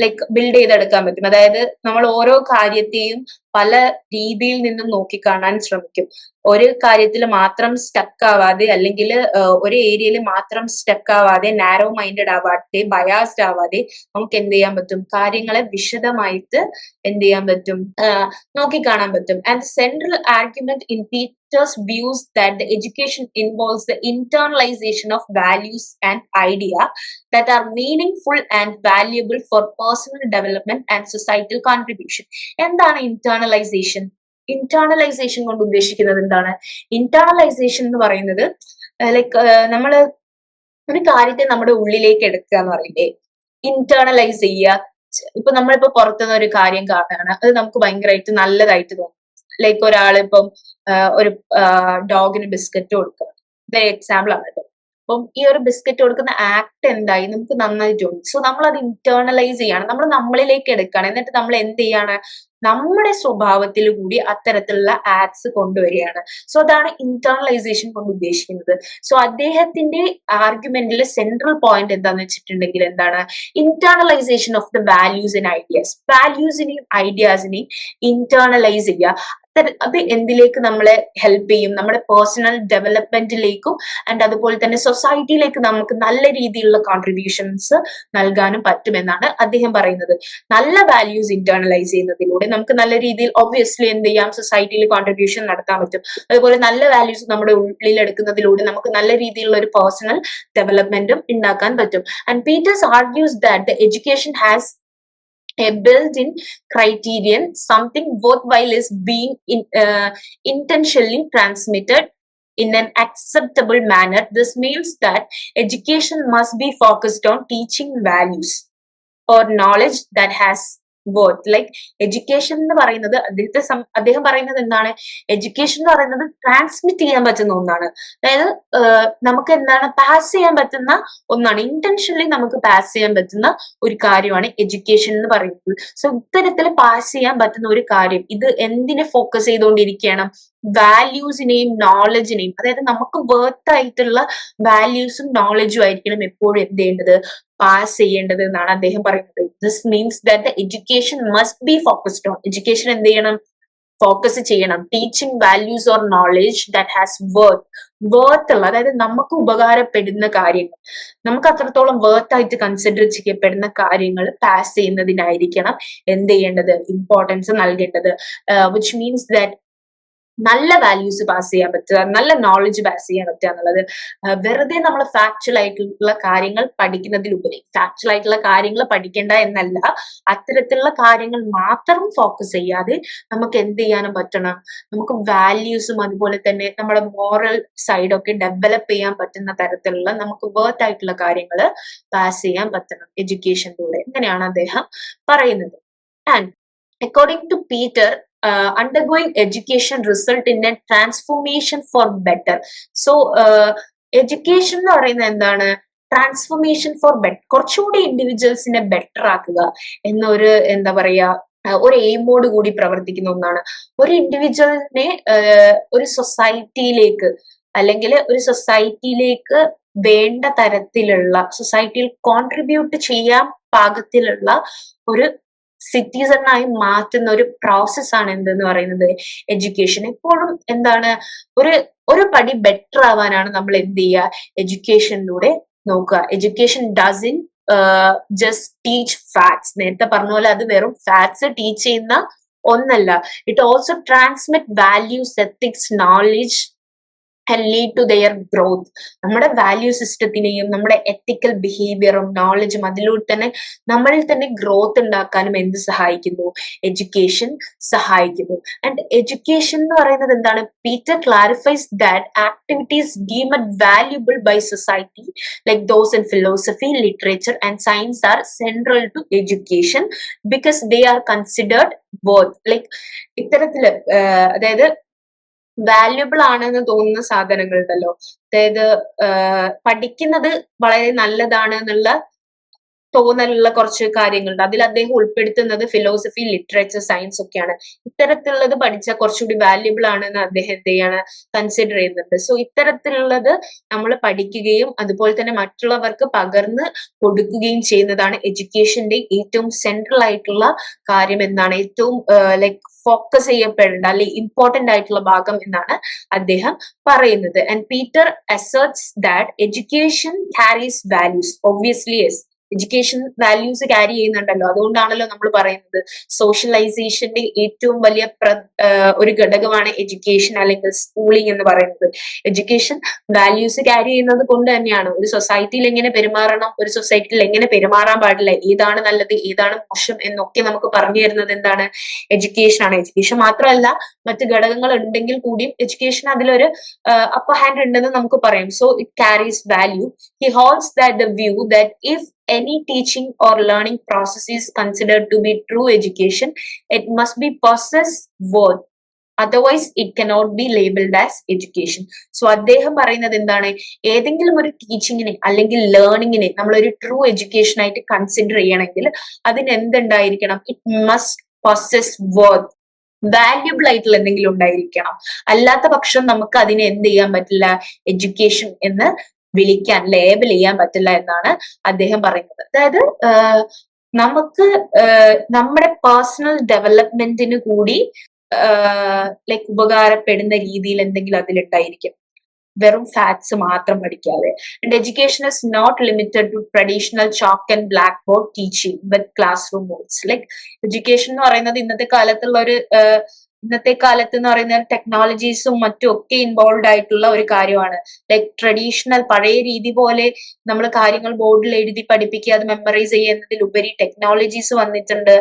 ലൈക്ക് ബിൽഡ് ചെയ്തെടുക്കാൻ പറ്റും. അതായത് നമ്മൾ ഓരോ കാര്യത്തെയും പല രീതിയിൽ നിന്നും നോക്കിക്കാണാൻ ശ്രമിക്കും. ഒരു കാര്യത്തിൽ മാത്രം സ്റ്റക്ക് ആവാതെ അല്ലെങ്കിൽ ഒരു ഏരിയയിൽ മാത്രം സ്റ്റക്ക് ആവാതെ, നാരോ മൈൻഡഡ് ആവാതെ, ബയാസ്ഡ് ആവാതെ നമുക്ക് എന്ത് ചെയ്യാൻ പറ്റും, കാര്യങ്ങളെ വിശദമായിട്ട് എന്ത് ചെയ്യാൻ പറ്റും, നോക്കിക്കാണാൻ പറ്റും. And central argument in Peters views that the education involves the internalization of values and idea that are meaningful and valuable for personal development and societal contribution. എന്താണ് ഇന്റേണലൈസേഷൻ? ഇന്റേണലൈസേഷൻ കൊണ്ട് ഉദ്ദേശിക്കുന്നത് എന്താണ്? ഇന്റേണലൈസേഷൻ എന്ന് പറയുന്നത് ലൈക്ക് നമ്മള് ഒരു കാര്യത്തെ നമ്മുടെ ഉള്ളിലേക്ക് എടുക്കുക എന്ന് പറയില്ലേ, ഇന്റേണലൈസ് ചെയ്യുക. ഇപ്പൊ നമ്മളിപ്പോ പുറത്തുനിന്ന് ഒരു കാര്യം കാണുകയാണ്, അത് നമുക്ക് ഭയങ്കരമായിട്ട് നല്ലതായിട്ട് തോന്നും. ലൈക്ക് ഒരാളിപ്പം ഒരു ഡോഗിന് ബിസ്ക്കറ്റ് കൊടുക്കുക, ഇത് എക്സാമ്പിൾ ആണ് കേട്ടോ. അപ്പം ഈ ഒരു ബിസ്ക്കറ്റ് കൊടുക്കുന്ന ആക്ട് എന്തായി നമുക്ക് നന്നായിട്ട് തോന്നി. സോ നമ്മൾ അത് ഇന്റേണലൈസ് ചെയ്യാണ്, നമ്മൾ നമ്മളിലേക്ക് എടുക്കുകയാണ്. എന്നിട്ട് നമ്മൾ എന്ത് ചെയ്യാണ്, നമ്മുടെ സ്വഭാവത്തിൽ കൂടി അത്തരത്തിലുള്ള ആക്ട്സ് കൊണ്ടുവരികയാണ്. സോ അതാണ് ഇന്റേണലൈസേഷൻ കൊണ്ട് ഉദ്ദേശിക്കുന്നത്. സോ അദ്ദേഹത്തിന്റെ ആർഗ്യുമെന്റിലെ സെൻട്രൽ പോയിന്റ് എന്താന്ന് വെച്ചിട്ടുണ്ടെങ്കിൽ എന്താണ്, internalisation of the values and ideas. വാല്യൂസിനെയും ഐഡിയാസിനെയും ഇന്റേണലൈസ് ചെയ്യുക. അത് എന്തിലേക്ക് നമ്മളെ ഹെൽപ്പ് ചെയ്യും, നമ്മുടെ പേഴ്സണൽ ഡെവലപ്മെന്റിലേക്കും ആൻഡ് അതുപോലെ തന്നെ സൊസൈറ്റിയിലേക്ക് നമുക്ക് നല്ല രീതിയിലുള്ള കോൺട്രിബ്യൂഷൻസ് നൽകാനും പറ്റുമെന്നാണ് അദ്ദേഹം പറയുന്നത്. നല്ല വാല്യൂസ് ഇന്റേണലൈസ് ചെയ്യുന്നതിലൂടെ നമുക്ക് നല്ല രീതിയിൽ ഒബ്വിയസ്ലി എന്ത് ചെയ്യാം, സൊസൈറ്റിയിൽ കോൺട്രിബ്യൂഷൻ നടത്താൻ പറ്റും. അതുപോലെ നല്ല വാല്യൂസ് നമ്മുടെ ഉള്ളിൽ എടുക്കുന്നതിലൂടെ നമുക്ക് നല്ല രീതിയിലുള്ള ഒരു പേഴ്സണൽ ഡെവലപ്മെന്റും ഉണ്ടാക്കാൻ പറ്റും. And Peters argues that the education has a built-in criterion. Something worthwhile is being intentionally transmitted in an acceptable manner. This means that education must be focused on teaching values or knowledge that has worth. Like education എന്ന് പറയുന്നത് അദ്ദേഹം പറയുന്നത് എന്താണ്, education എന്ന് പറയുന്നത് transmit ചെയ്യാൻ പറ്റുന്ന ഒന്നാണ്. അതായത് നമുക്ക് എന്താണ്, പാസ് ചെയ്യാൻ പറ്റുന്ന ഒന്നാണ്. ഇന്റൻഷനലി നമുക്ക് പാസ് ചെയ്യാൻ പറ്റുന്ന ഒരു കാര്യമാണ് എഡ്യൂക്കേഷൻ എന്ന് പറയുന്നത്. സോ ഇത്തരത്തിൽ പാസ് ചെയ്യാൻ പറ്റുന്ന ഒരു കാര്യം, ഇത് എന്തിനെ ഫോക്കസ് ചെയ്തുകൊണ്ടിരിക്കുകയാണ്, വാല്യൂസിനെയും നോളജിനെയും. അതായത് നമുക്ക് വർത്ത് ആയിട്ടുള്ള വാല്യൂസും നോളജും ആയിരിക്കണം എപ്പോഴും എന്ത് ചെയ്യേണ്ടത്, പാസ് ചെയ്യേണ്ടത് എന്നാണ് അദ്ദേഹം പറയുന്നത്. This means that the education must be focused on. Education എന്ത് ചെയ്യണം, ഫോക്കസ് ചെയ്യണം. Teaching values or knowledge that has worth ഉള്ള, അതായത് നമുക്ക് ഉപകാരപ്പെടുന്ന കാര്യങ്ങൾ, നമുക്ക് അത്രത്തോളം വർത്ത് ആയിട്ട് കൺസിഡർ ചെയ്യപ്പെടുന്ന കാര്യങ്ങൾ പാസ് ചെയ്യുന്നതിനായിരിക്കണം എന്ത് ചെയ്യേണ്ടത്, ഇമ്പോർട്ടൻസ് നൽകേണ്ടത്. വിച്ച് മീൻസ് ദാറ്റ് നല്ല വാല്യൂസ് പാസ് ചെയ്യാൻ പറ്റുക, നല്ല നോളജ് പാസ് ചെയ്യാൻ പറ്റുക എന്നുള്ളത് വെറുതെ നമ്മൾ ഫാക്ച്വൽ ആയിട്ടുള്ള കാര്യങ്ങൾ പഠിക്കുന്നതിലുപരി, ഫാക്ച്വൽ ആയിട്ടുള്ള കാര്യങ്ങൾ പഠിക്കേണ്ട എന്നല്ല, അത്തരത്തിലുള്ള കാര്യങ്ങൾ മാത്രം ഫോക്കസ് ചെയ്യാതെ നമുക്ക് എന്ത് ചെയ്യാനും പറ്റണം, നമുക്ക് വാല്യൂസും അതുപോലെ തന്നെ നമ്മുടെ മോറൽ സൈഡൊക്കെ ഡെവലപ്പ് ചെയ്യാൻ പറ്റുന്ന തരത്തിലുള്ള നമുക്ക് വർത്ത് ആയിട്ടുള്ള കാര്യങ്ങൾ പാസ് ചെയ്യാൻ പറ്റണം എഡ്യൂക്കേഷനിലൂടെ. ഇങ്ങനെയാണ് അദ്ദേഹം പറയുന്നത്. And according to Peter, undergoing education result in a transformation for better. So education എന്ന് പറയുന്നത് എന്താണ്, ട്രാൻസ്ഫോർമേഷൻ ഫോർ ബെറ്റർ, കുറച്ചുകൂടി ഇൻഡിവിജ്വൽസിനെ ബെറ്റർ ആക്കുക എന്നൊരു എന്താ പറയാ ഒരു എയിമോട് കൂടി പ്രവർത്തിക്കുന്ന ഒന്നാണ്. ഒരു ഇൻഡിവിജ്വലിനെ ഒരു സൊസൈറ്റിയിലേക്ക് അല്ലെങ്കിൽ ഒരു സൊസൈറ്റിയിലേക്ക് വേണ്ട തരത്തിലുള്ള, സൊസൈറ്റിയിൽ കോൺട്രിബ്യൂട്ട് ചെയ്യാൻ പാകത്തിലുള്ള ഒരു സിറ്റിസണായി മാറ്റുന്ന ഒരു പ്രോസസ്സാണ് എന്തെന്ന് പറയുന്നത്, എഡ്യൂക്കേഷൻ. എപ്പോഴും എന്താണ്, ഒരു പടി ബെറ്റർ ആവാനാണ് നമ്മൾ എന്ത് ചെയ്യുക, എഡ്യൂക്കേഷനിലൂടെ നോക്കുക. Education doesn't just teach facts. നേരത്തെ പറഞ്ഞ പോലെ അത് വെറും ഫാക്ട്സ് ടീച്ച് ചെയ്യുന്ന ഒന്നല്ല. It also transmit values, ethics, knowledge and lead to their growth. നമ്മുടെ വാല്യൂ സിസ്റ്റത്തിനെയും നമ്മുടെ എത്തിക്കൽ ബിഹേവിയറും നോളജും അതിലൂടെ തന്നെ നമ്മളിൽ തന്നെ ഗ്രോത്ത് ഉണ്ടാക്കാനും എന്ത് സഹായിക്കുന്നു? എഡ്യൂക്കേഷൻ സഹായിക്കുന്നു. ആൻഡ് എഡ്യൂക്കേഷൻ എന്ന് പറയുന്നത് എന്താണ്? Peter clarifies that activities deemed valuable by society like those in philosophy, literature and science are central to education because they are considered worth. Like ഇത്തരത്തില് അതായത് വാല്യുബിൾ ആണെന്ന് തോന്നുന്ന സാധനങ്ങൾ ഉണ്ടല്ലോ, അതായത് പഠിക്കുന്നത് വളരെ നല്ലതാണ് എന്നുള്ള തോന്നലുള്ള കുറച്ച് കാര്യങ്ങളുണ്ട്. അതിൽ അദ്ദേഹം ഉൾപ്പെടുത്തുന്നത് ഫിലോസഫി, ലിറ്ററേച്ചർ, സയൻസ് ഒക്കെയാണ്. ഇത്തരത്തിലുള്ളത് പഠിച്ചാൽ കുറച്ചുകൂടി വാല്യുബിൾ ആണെന്ന് അദ്ദേഹം എന്ത് ചെയ്യാണ്? കൺസിഡർ ചെയ്യുന്നുണ്ട്. സോ ഇത്തരത്തിലുള്ളത് നമ്മൾ പഠിക്കുകയും അതുപോലെ തന്നെ മറ്റുള്ളവർക്ക് പകർന്ന് കൊടുക്കുകയും ചെയ്യുന്നതാണ് എഡ്യൂക്കേഷന്റെ ഏറ്റവും സെൻട്രൽ ആയിട്ടുള്ള കാര്യം എന്നാണ്, ഏറ്റവും ലൈക്ക് ഫോക്കസ് ചെയ്യപ്പെടേണ്ട അല്ലെങ്കിൽ ഇമ്പോർട്ടന്റ് ആയിട്ടുള്ള ഭാഗം എന്നാണ് അദ്ദേഹം പറയുന്നത്. And Peter asserts that education carries values. Obviously yes, education values carry ചെയ്യുന്നുണ്ടല്ലോ. അതുകൊണ്ടാണല്ലോ നമ്മൾ പറയുന്നത് സോഷ്യലൈസേഷന്റെ ഏറ്റവും വലിയ ഒരു ഘടകമാണ് എഡ്യൂക്കേഷൻ അല്ലെങ്കിൽ സ്കൂളിംഗ് എന്ന് പറയുന്നത്. എഡ്യൂക്കേഷൻ വാല്യൂസ് ക്യാരി ചെയ്യുന്നത് കൊണ്ട് തന്നെയാണ് ഒരു സൊസൈറ്റിയിൽ എങ്ങനെ പെരുമാറണം, ഒരു സൊസൈറ്റിയിൽ എങ്ങനെ പെരുമാറാൻ പാടില്ല, ഏതാണ് നല്ലത് ഏതാണ് മോശം എന്നൊക്കെ നമുക്ക് പറഞ്ഞു തരുന്നത് എന്താണ്? എഡ്യൂക്കേഷൻ ആണ്. എഡ്യൂക്കേഷൻ മാത്രമല്ല, മറ്റ് ഘടകങ്ങൾ ഉണ്ടെങ്കിൽ കൂടിയും എഡ്യൂക്കേഷൻ അതിലൊരു അപ്പർ ഹാൻഡ് ഉണ്ടെന്ന് നമുക്ക് പറയാം. So it carries value. He holds that the view that if any teaching or learning process is considered to be true education, it must be possess worth. Otherwise it cannot be labeled as education. So അദ്ദേഹം പറയുന്നത് എന്താണ്? ഏതെങ്കിലും ഒരു ടീച്ചിങ്ങിനെ അല്ലെങ്കിൽ ലേണിങ്ങിനെ നമ്മളൊരു true education ആയിട്ട് consider ചെയ്യണമെങ്കിൽ അതിന് എന്തുണ്ടായിരിക്കണം? It must possess worth. Valuable ആയിട്ടുള്ള എന്തെങ്കിലും ഉണ്ടായിരിക്കണം. അല്ലാത്ത പക്ഷം നമുക്ക് അതിനെ എന്ത് ചെയ്യാൻ പറ്റില്ല? എഡ്യൂക്കേഷൻ എന്ന് വിളിക്കാൻ, ലേബൽ ചെയ്യാൻ പറ്റില്ല എന്നാണ് അദ്ദേഹം പറയുന്നത്. അതായത് നമുക്ക് നമ്മുടെ പേഴ്സണൽ ഡെവലപ്മെന്റിന് കൂടി ലൈക്ക് ഉപകാരപ്പെടുന്ന രീതിയിൽ എന്തെങ്കിലും അതിലുണ്ടായിരിക്കും. വെറും ഫാക്ട്സ് മാത്രം പഠിക്കാതെ. And education is not limited to traditional chalk and blackboard teaching with classroom modes. Like education എന്ന് പറയുന്നത് ഇന്നത്തെ കാലത്ത് എന്ന് പറയുന്ന ടെക്നോളജീസും മറ്റും ഒക്കെ ഇൻവോൾവ് ആയിട്ടുള്ള ഒരു കാര്യമാണ്. ലൈക്ക് ട്രഡീഷണൽ പഴയ രീതി പോലെ നമ്മൾ കാര്യങ്ങൾ ബോർഡിൽ എഴുതി പഠിപ്പിക്കുക, അത് മെമ്മറൈസ് ചെയ്യുന്നതിലുപരി ടെക്നോളജീസ് വന്നിട്ടുണ്ട്.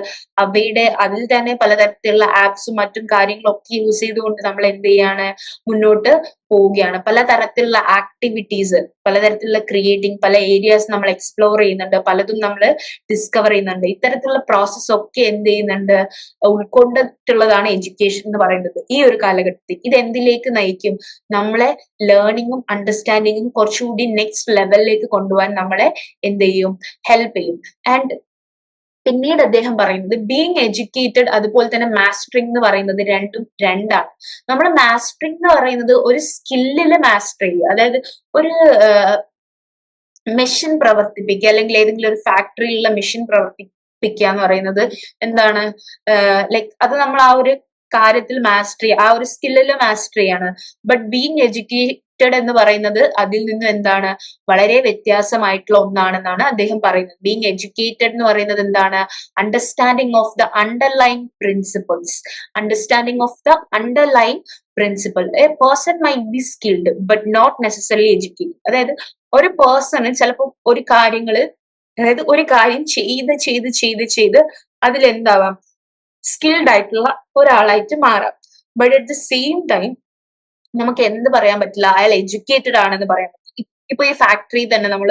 അതിൽ തന്നെ പലതരത്തിലുള്ള ആപ്സും മറ്റും കാര്യങ്ങളൊക്കെ യൂസ് ചെയ്തുകൊണ്ട് നമ്മൾ എന്ത് ചെയ്യാണ്? മുന്നോട്ട് പോവുകയാണ്. പലതരത്തിലുള്ള ആക്ടിവിറ്റീസ്, പലതരത്തിലുള്ള ക്രിയേറ്റിംഗ്, പല ഏരിയാസ് നമ്മൾ എക്സ്പ്ലോർ ചെയ്യുന്നുണ്ട്, പലതും നമ്മൾ ഡിസ്കവർ ചെയ്യുന്നുണ്ട്. ഇത്തരത്തിലുള്ള പ്രോസസ് ഒക്കെ എന്ത് ചെയ്യുന്നുണ്ട്? ഉൾക്കൊണ്ടിട്ടുള്ളതാണ് എഡ്യൂക്കേഷൻ എന്ന് പറയുന്നത്. ഈ ഒരു കാലഘട്ടത്തിൽ ഇത് എന്തിലേക്ക് നയിക്കും? നമ്മളെ ലേണിങ്ങും അണ്ടർസ്റ്റാൻഡിങ്ങും കുറച്ചുകൂടി നെക്സ്റ്റ് ലെവലിലേക്ക് കൊണ്ടുപോകാൻ നമ്മളെ എന്ത് ചെയ്യും? ഹെൽപ്പ് ചെയ്യും. ആൻഡ് പിന്നീട് അദ്ദേഹം പറയുന്നത് ബീങ് എഡ്യൂക്കേറ്റഡ് അതുപോലെ തന്നെ മാസ്റ്ററിങ് എന്ന് പറയുന്നത് രണ്ടും രണ്ടാണ്. നമ്മുടെ മാസ്റ്ററിങ് എന്ന് പറയുന്നത് ഒരു സ്കില്ലില് മാസ്റ്റർ ചെയ്യുക, അതായത് ഒരു മെഷീൻ പ്രവർത്തിപ്പിക്കുക അല്ലെങ്കിൽ ഏതെങ്കിലും ഒരു ഫാക്ടറിയിലുള്ള മെഷീൻ പ്രവർത്തിപ്പിക്കുക എന്ന് പറയുന്നത് എന്താണ്? ലൈക്ക് അത് നമ്മൾ ആ ഒരു കാര്യത്തിൽ മാസ്റ്ററി, ആ ഒരു സ്കില്ലില് മാസ്റ്റർ ചെയ്യാണ്. ബട്ട് ബീങ് എഡ്യൂക്കേറ്റഡ് എന്ന് പറയുന്നത് അതിൽ നിന്നും എന്താണ്? വളരെ വ്യത്യാസമായിട്ടുള്ള ഒന്നാണെന്നാണ് അദ്ദേഹം പറയുന്നത്. ബീങ് എഡ്യൂക്കേറ്റഡ് എന്ന് പറയുന്നത് എന്താണ്? Understanding of the underline principles. Understanding of the underline principle. A person might be skilled but not necessarily educated. അതായത് ഒരു പേഴ്സണ് ചിലപ്പോൾ ഒരു കാര്യം ചെയ്ത് അതിലെന്താവാം? സ്കിൽഡ് ആയിട്ടുള്ള ഒരാളായിട്ട് മാറാം. But at the same time നമുക്ക് എന്ത് പറയാൻ പറ്റില്ല? അയാൾ എഡ്യൂക്കേറ്റഡ് ആണെന്ന് പറയാൻ പറ്റില്ല. ഇപ്പൊ ഈ ഫാക്ടറി തന്നെ നമ്മൾ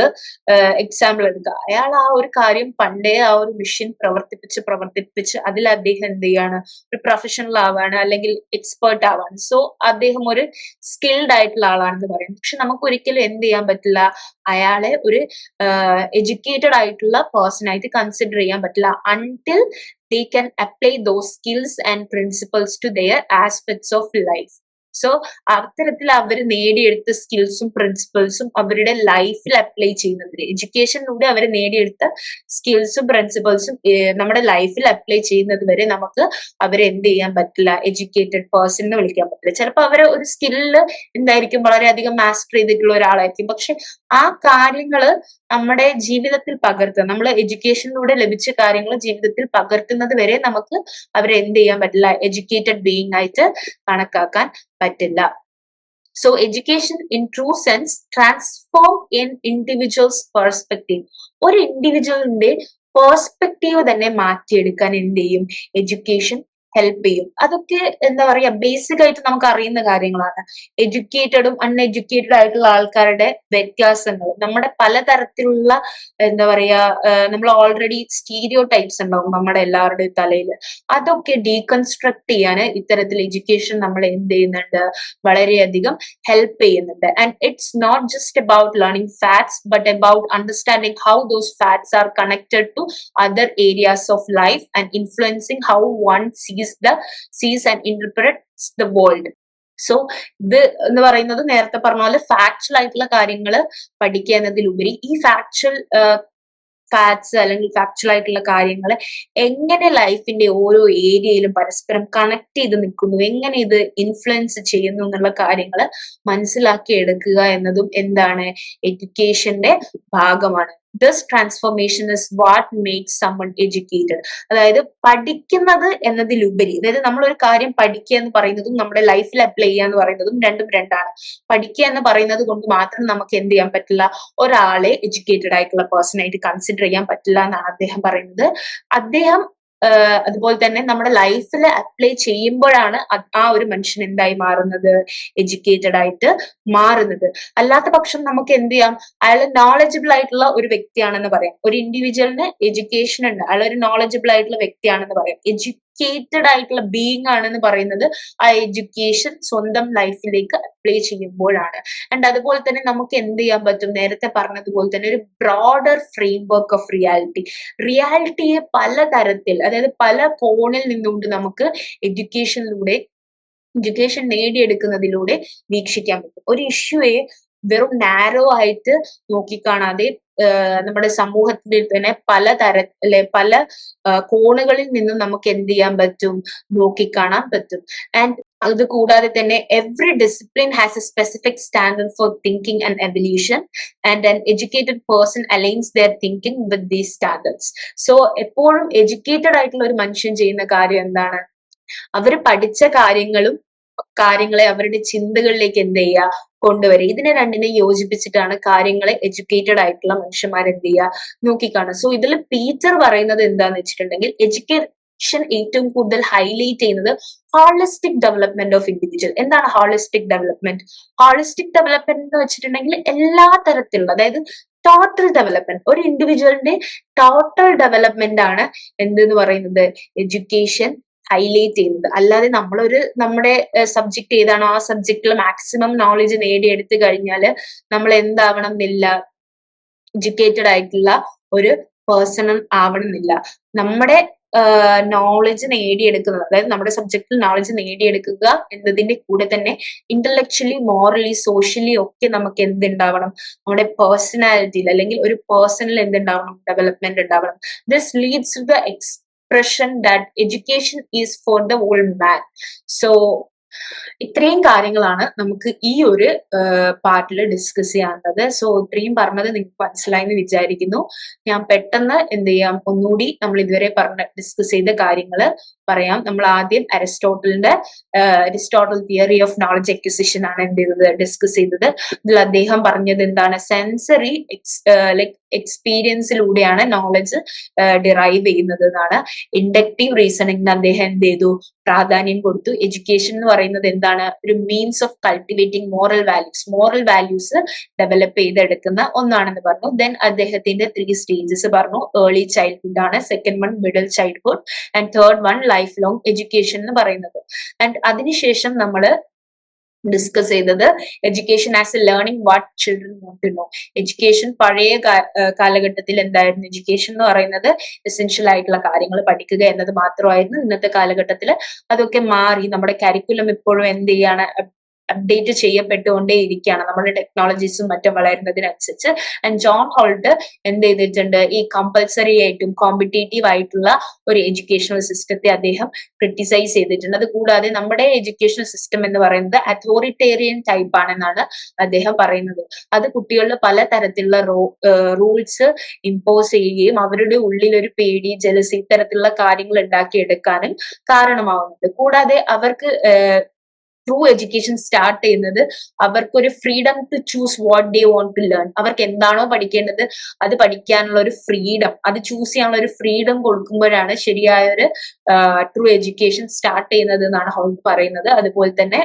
എക്സാമ്പിൾ എടുക്കുക. അയാൾ ആ ഒരു കാര്യം പണ്ടേ ആ ഒരു മെഷീൻ പ്രവർത്തിപ്പിച്ച് അതിൽ അദ്ദേഹം എന്ത് ചെയ്യാണ്? ഒരു പ്രൊഫഷണൽ ആവാണ് അല്ലെങ്കിൽ എക്സ്പേർട്ട് ആവാണ്. സോ അദ്ദേഹം ഒരു സ്കിൽഡ് ആയിട്ടുള്ള ആളാണെന്ന് പറയും. പക്ഷെ നമുക്ക് ഒരിക്കലും എന്ത് ചെയ്യാൻ പറ്റില്ല? അയാളെ ഒരു എഡ്യൂക്കേറ്റഡ് ആയിട്ടുള്ള പേഴ്സൺ ആയിട്ട് കൺസിഡർ ചെയ്യാൻ പറ്റില്ല until they can apply those skills and principles to their aspects of life. So അത്തരത്തിൽ അവർ നേടിയെടുത്ത സ്കിൽസും പ്രിൻസിപ്പിൾസും അവരുടെ ലൈഫിൽ അപ്ലൈ ചെയ്യുന്നതിന്, എഡ്യൂക്കേഷനിലൂടെ അവർ നേടിയെടുത്ത സ്കിൽസും പ്രിൻസിപ്പിൾസും നമ്മുടെ ലൈഫിൽ അപ്ലൈ ചെയ്യുന്നത് വരെ നമുക്ക് അവരെ എന്ത് ചെയ്യാൻ പറ്റില്ല? എഡ്യൂക്കേറ്റഡ് പേഴ്സൺ എന്ന് വിളിക്കാൻ പറ്റില്ല. ചിലപ്പോൾ അവരെ ഒരു സ്കില്ല് എന്തായിരിക്കും? വളരെയധികം മാസ്റ്റർ ചെയ്തിട്ടുള്ള ഒരാളായിരിക്കും. പക്ഷെ ആ കാര്യങ്ങള് നമ്മുടെ ജീവിതത്തിൽ പകർത്തുക, നമ്മൾ എഡ്യൂക്കേഷനിലൂടെ ലഭിച്ച കാര്യങ്ങൾ ജീവിതത്തിൽ പകർത്തുന്നത് വരെ നമുക്ക് അവരെ എന്ത് ചെയ്യാൻ പറ്റില്ല? എഡ്യൂക്കേറ്റഡ് ബീയിങ് ആയിട്ട് കണക്കാക്കാൻ പറ്റില്ല. So education in true sense transform in individual's perspective. ഒരു ഇൻഡിവിജ്വലിന്റെ പേഴ്സ്പെക്റ്റീവ് തന്നെ മാറ്റിയെടുക്കാൻ എന്ത് ചെയ്യും, എഡ്യൂക്കേഷൻ ഹെൽപ്പ് ചെയ്യും. അതൊക്കെ എന്താ പറയാ, ബേസിക് ആയിട്ട് നമുക്ക് അറിയുന്ന കാര്യങ്ങളാണ്. എഡ്യൂക്കേറ്റഡും അൺഎഡ്യൂക്കേറ്റഡ് ആയിട്ടുള്ള ആൾക്കാരുടെ വ്യത്യാസങ്ങൾ, നമ്മുടെ പലതരത്തിലുള്ള എന്താ പറയാ, നമ്മൾ ഓൾറെഡി സ്റ്റീരിയോ ടൈപ്സ് ഉണ്ടാവും നമ്മുടെ എല്ലാവരുടെയും തലയിൽ. അതൊക്കെ ഡീകൺസ്ട്രക്ട് ചെയ്യാൻ ഇത്തരത്തിൽ എഡ്യൂക്കേഷൻ നമ്മൾ എന്ത് ചെയ്യുന്നുണ്ട്, വളരെയധികം help ചെയ്യുന്നുണ്ട്. And it's not just about learning facts but about understanding how those facts are connected to other areas of life and influencing how one sees and interprets the world. So ഇത് എന്ന് പറയുന്നത് നേരത്തെ പറഞ്ഞ പോലെ factual ആയിട്ടുള്ള കാര്യങ്ങൾ പഠിക്കുക എന്നതിലുപരി ഈ ഫാക്ട്സ് അല്ലെങ്കിൽ ഫാക്ച്വൽ ആയിട്ടുള്ള കാര്യങ്ങൾ എങ്ങനെ ലൈഫിന്റെ ഓരോ ഏരിയയിലും പരസ്പരം കണക്ട് ചെയ്ത് നിൽക്കുന്നു, എങ്ങനെ ഇത് ഇൻഫ്ലുവൻസ് ചെയ്യുന്നു എന്നുള്ള കാര്യങ്ങൾ മനസ്സിലാക്കി എടുക്കുക എന്നതും എന്താണ്, എഡ്യൂക്കേഷന്റെ ഭാഗമാണ്. This transformation is what makes someone educated. അതായത് പഠിക്കുന്നത് എന്നതിലുപരി, അതായത് നമ്മൾ ഒരു കാര്യം പഠിക്കുക എന്ന് പറയുന്നതും നമ്മുടെ ലൈഫിൽ അപ്ലൈ ചെയ്യുക എന്ന് പറയുന്നതും രണ്ടും രണ്ടാണ്. പഠിക്കുക എന്ന് പറയുന്നത് കൊണ്ട് മാത്രം നമുക്ക് എന്ത് ചെയ്യാൻ പറ്റില്ല, ഒരാളെ എഡ്യൂക്കേറ്റഡ് ആയിട്ടുള്ള പേഴ്സൺ ആയിട്ട് കൺസിഡർ ചെയ്യാൻ പറ്റില്ല എന്നാണ് അദ്ദേഹം പറയുന്നത്. അദ്ദേഹം അതുപോലെ തന്നെ നമ്മുടെ ലൈഫിൽ അപ്ലൈ ചെയ്യുമ്പോഴാണ് ആ ഒരു മനുഷ്യൻ എന്തായി മാറുന്നത്, എഡ്യൂക്കേറ്റഡ് ആയിട്ട് മാറുന്നത്. അല്ലാത്ത പക്ഷം നമുക്ക് എന്ത് ചെയ്യാം, അയാൾ നോളജബിൾ ആയിട്ടുള്ള ഒരു വ്യക്തിയാണെന്ന് പറയാം. ഒരു ഇൻഡിവിജ്വലിന് എഡ്യൂക്കേഷൻ ഉണ്ട്, അയാൾ ഒരു നോളജബിൾ ആയിട്ടുള്ള വ്യക്തിയാണെന്ന് പറയാം. എഡ്യൂക്കേറ്റഡ് ആയിട്ടുള്ള ബീയിങ് ആണെന്ന് പറയുന്നത് ആ എഡ്യൂക്കേഷൻ സ്വന്തം ലൈഫിലേക്ക് അപ്ലൈ ചെയ്യുമ്പോഴാണ്. ആൻഡ് അതുപോലെ തന്നെ നമുക്ക് എന്ത് ചെയ്യാൻ പറ്റും, നേരത്തെ പറഞ്ഞതുപോലെ തന്നെ ഒരു ബ്രോഡർ ഫ്രെയിം വർക്ക് ഓഫ് റിയാലിറ്റിയെ പലതരത്തിൽ, അതായത് പല കോണിൽ നിന്നുകൊണ്ട് നമുക്ക് എഡ്യൂക്കേഷൻ നേടിയെടുക്കുന്നതിലൂടെ വീക്ഷിക്കാൻ പറ്റും. ഒരു ഇഷ്യൂയെ വെറും നാരോ ആയിട്ട് നോക്കിക്കാണാതെ നമ്മുടെ സമൂഹത്തിൽ തന്നെ പല കോണുകളിൽ നിന്നും നമുക്ക് എന്ത് ചെയ്യാൻ പറ്റും, നോക്കിക്കാണാൻ പറ്റും. ആൻഡ് അത് കൂടാതെ തന്നെ every discipline has a specific standard for thinking and evolution and an educated person aligns their thinking with these standards. So എപ്പോഴും എഡ്യൂക്കേറ്റഡ് ആയിട്ടുള്ള ഒരു മനുഷ്യൻ ചെയ്യുന്ന കാര്യം എന്താണ്, അവര് പഠിച്ച കാര്യങ്ങളെ അവരുടെ ചിന്തകളിലേക്ക് എന്ത് ചെയ്യുക, കൊണ്ടുവരിക. ഇതിനെ രണ്ടിനെ യോജിപ്പിച്ചിട്ടാണ് കാര്യങ്ങളെ എഡ്യൂക്കേറ്റഡ് ആയിട്ടുള്ള മനുഷ്യന്മാർ എന്ത് ചെയ്യുക, നോക്കിക്കാണുക. സോ ഇതിൽ പീറ്റർ പറയുന്നത് എന്താന്ന് വെച്ചിട്ടുണ്ടെങ്കിൽ, എഡ്യൂക്കേഷൻ ഏറ്റവും കൂടുതൽ ഹൈലൈറ്റ് ചെയ്യുന്നത് ഹോളിസ്റ്റിക് ഡെവലപ്മെന്റ് ഓഫ് ഇൻഡിവിജ്വൽ. എന്താണ് ഹോളിസ്റ്റിക് ഡെവലപ്മെന്റ്? ഹോളിസ്റ്റിക് ഡെവലപ്മെന്റ് എന്ന് വെച്ചിട്ടുണ്ടെങ്കിൽ എല്ലാ തരത്തിലുള്ള, അതായത് ടോട്ടൽ ഡെവലപ്മെന്റ്, ഒരു ഇൻഡിവിജ്വലിന്റെ ടോട്ടൽ ഡെവലപ്മെന്റ് ആണ് എന്തെന്ന് പറയുന്നത്, എഡ്യൂക്കേഷൻ ഹൈലൈറ്റ് ചെയ്യുന്നത്. അല്ലാതെ നമ്മുടെ സബ്ജക്ട് ഏതാണോ ആ സബ്ജക്റ്റിൽ മാക്സിമം നോളജ് നേടിയെടുത്തു കഴിഞ്ഞാല് നമ്മൾ എന്താവണം എന്നില്ല, എഡ്യൂക്കേറ്റഡ് ആയിട്ടുള്ള ഒരു പേഴ്സൺ ആവണം എന്നില്ല. നമ്മുടെ നോളജ് നേടിയെടുക്കുന്നത്, അതായത് നമ്മുടെ സബ്ജക്റ്റിൽ നോളജ് നേടിയെടുക്കുക എന്നതിന്റെ കൂടെ തന്നെ ഇന്റലക്ച്വലി, മോറലി, സോഷ്യലി ഒക്കെ നമുക്ക് എന്തുണ്ടാവണം, നമ്മുടെ പേഴ്സണാലിറ്റിയിൽ അല്ലെങ്കിൽ ഒരു പേഴ്സണിൽ എന്തുണ്ടാവണം, ഡെവലപ്മെന്റ് ഉണ്ടാവണം. This leads to the expression that education is for the whole man. So ഇത്രയും കാര്യങ്ങളാണ് നമുക്ക് ഈ ഒരു പാർട്ടിൽ ഡിസ്കസ് ചെയ്യാനുള്ളത്. സോ ഇത്രയും പറഞ്ഞത് നിങ്ങൾക്ക് മനസ്സിലായി എന്ന് വിചാരിക്കുന്നു. ഞാൻ പെട്ടെന്ന് എന്ത് ചെയ്യാം, ഒന്നുകൂടി നമ്മൾ ഇതുവരെ ഡിസ്കസ് ചെയ്ത കാര്യങ്ങൾ പറയാം. നമ്മൾ ആദ്യം Aristotle theory of knowledge acquisition ആണ് എന്ത് ചെയ്തത്, ഡിസ്കസ് ചെയ്തത്. ഇതിൽ അദ്ദേഹം പറഞ്ഞത് എന്താണ്, സെൻസറി എക്സ്പീരിയൻസിലൂടെയാണ് നോളജ് ഡിറൈവ് ചെയ്യുന്നത് എന്നാണ്. ഇൻഡക്റ്റീവ് റീസണിങ്ങിന് അദ്ദേഹം എന്ത് ചെയ്തു, പ്രാധാന്യം കൊടുത്തു. എഡ്യൂക്കേഷൻ എന്ന് പറയുന്നത് എന്താണ്, ഒരു means of cultivating moral values develop ചെയ്തെടുക്കുന്ന ഒന്നാണെന്ന് പറഞ്ഞു. ദെൻ അദ്ദേഹത്തിന്റെ 3 സ്റ്റേജസ് പറഞ്ഞു. ഏർലി ചൈൽഡ്ഹുഡ് ആണ്, second one middle childhood, and third one life long education എന്ന് പറയുന്നത്. ആൻഡ് അതിനുശേഷം നമ്മള് ഡിസ്കസ് ചെയ്തത് education as a learning what children want to know. Education പഴയ കാലഘട്ടത്തിൽ എന്തായിരുന്നു, എഡ്യൂക്കേഷൻ എന്ന് പറയുന്നത് എസെൻഷ്യൽ ആയിട്ടുള്ള കാര്യങ്ങൾ പഠിക്കുക എന്നത് മാത്രമായിരുന്നു. ഇന്നത്തെ കാലഘട്ടത്തിൽ അതൊക്കെ മാറി. നമ്മുടെ കരിക്കുലം ഇപ്പോഴും എന്ത് ചെയ്യാണ്, അപ്ഡേറ്റ് ചെയ്യപ്പെട്ടുകൊണ്ടേ ഇരിക്കുകയാണ് നമ്മുടെ ടെക്നോളജീസും മറ്റും വളരുന്നതിനനുസരിച്ച്. ആൻഡ് ജോൺ ഹോൾട്ട് എന്ത് ചെയ്തിട്ടുണ്ട്, ഈ കമ്പൽസറി ആയിട്ടും കോമ്പറ്റേറ്റീവ് ആയിട്ടുള്ള ഒരു എഡ്യൂക്കേഷണൽ സിസ്റ്റത്തെ അദ്ദേഹം ക്രിട്ടിസൈസ് ചെയ്തിട്ടുണ്ട്. അത് കൂടാതെ നമ്മുടെ എഡ്യൂക്കേഷണൽ സിസ്റ്റം എന്ന് പറയുന്നത് അതോറിറ്റേറിയൻ ടൈപ്പ് ആണെന്നാണ് അദ്ദേഹം പറയുന്നത്. അത് കുട്ടികളിൽ പലതരത്തിലുള്ള റൂൾസ് ഇമ്പോസ് ചെയ്യുകയും അവരുടെ ഉള്ളിൽ ഒരു പേടി, ജലസി, ഇത്തരത്തിലുള്ള കാര്യങ്ങൾ ഉണ്ടാക്കിയെടുക്കാനും കാരണമാവുന്നുണ്ട്. കൂടാതെ അവർക്ക് ട്രൂ എഡ്യൂക്കേഷൻ സ്റ്റാർട്ട് ചെയ്യുന്നത് അവർക്കൊരു freedom to choose what they want to learn. അവർക്ക് എന്താണോ പഠിക്കേണ്ടത് അത് പഠിക്കാനുള്ള ഒരു ഫ്രീഡം, അത് ചൂസ് ചെയ്യാനുള്ള ഒരു ഫ്രീഡം കൊടുക്കുമ്പോഴാണ് ശരിയായ ഒരു ട്രൂ എഡ്യൂക്കേഷൻ സ്റ്റാർട്ട് ചെയ്യുന്നത് എന്നാണ് ഹോൾഡ് പറയുന്നത്. അതുപോലെ തന്നെ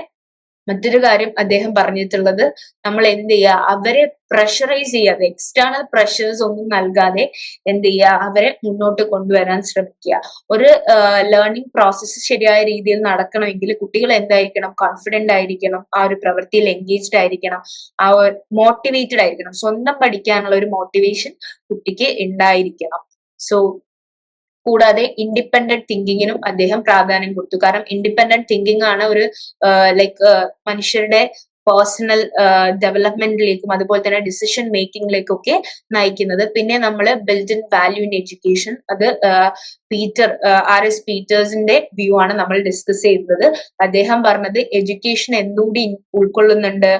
മറ്റൊരു കാര്യം അദ്ദേഹം പറഞ്ഞിട്ടുള്ളത്, നമ്മൾ എന്ത് ചെയ്യുക, അവരെ പ്രഷറൈസ് ചെയ്യാതെ, എക്സ്റ്റേണൽ പ്രഷേഴ്സ് ഒന്നും നൽകാതെ എന്ത് ചെയ്യുക, അവരെ മുന്നോട്ട് കൊണ്ടുവരാൻ ശ്രമിക്കുക. ഒരു ലേണിംഗ് പ്രോസസ്സ് ശരിയായ രീതിയിൽ നടക്കണമെങ്കിൽ കുട്ടികൾ എന്തായിരിക്കണം, കോൺഫിഡന്റ് ആയിരിക്കണം, ആ ഒരു പ്രവൃത്തിയിൽ എൻഗേജ്ഡ് ആയിരിക്കണം, ആ മോട്ടിവേറ്റഡ് ആയിരിക്കണം, സ്വന്തം പഠിക്കാനുള്ള ഒരു മോട്ടിവേഷൻ കുട്ടിക്ക് ഉണ്ടായിരിക്കണം. സോ കൂടാതെ ഇൻഡിപെൻഡന്റ് തിങ്കിങ്ങിനും അദ്ദേഹം പ്രാധാന്യം കൊടുത്തു. കാരണം ഇൻഡിപെൻഡന്റ് തിങ്കിങ് ആണ് ഒരു ലൈക്ക് മനുഷ്യരുടെ പേഴ്സണൽ ഡെവലപ്മെന്റിലേക്കും അതുപോലെ തന്നെ ഡിസിഷൻ മേക്കിങ്ങിലേക്കൊക്കെ നയിക്കുന്നത്. പിന്നെ നമ്മൾ build in value in education, അത് RS പീറ്റേഴ്സിന്റെ വ്യൂ ആണ് നമ്മൾ ഡിസ്കസ് ചെയ്യുന്നത്. അദ്ദേഹം പറഞ്ഞത് എഡ്യൂക്കേഷൻ എന്തുകൂടി ഉൾക്കൊള്ളുന്നുണ്ട്,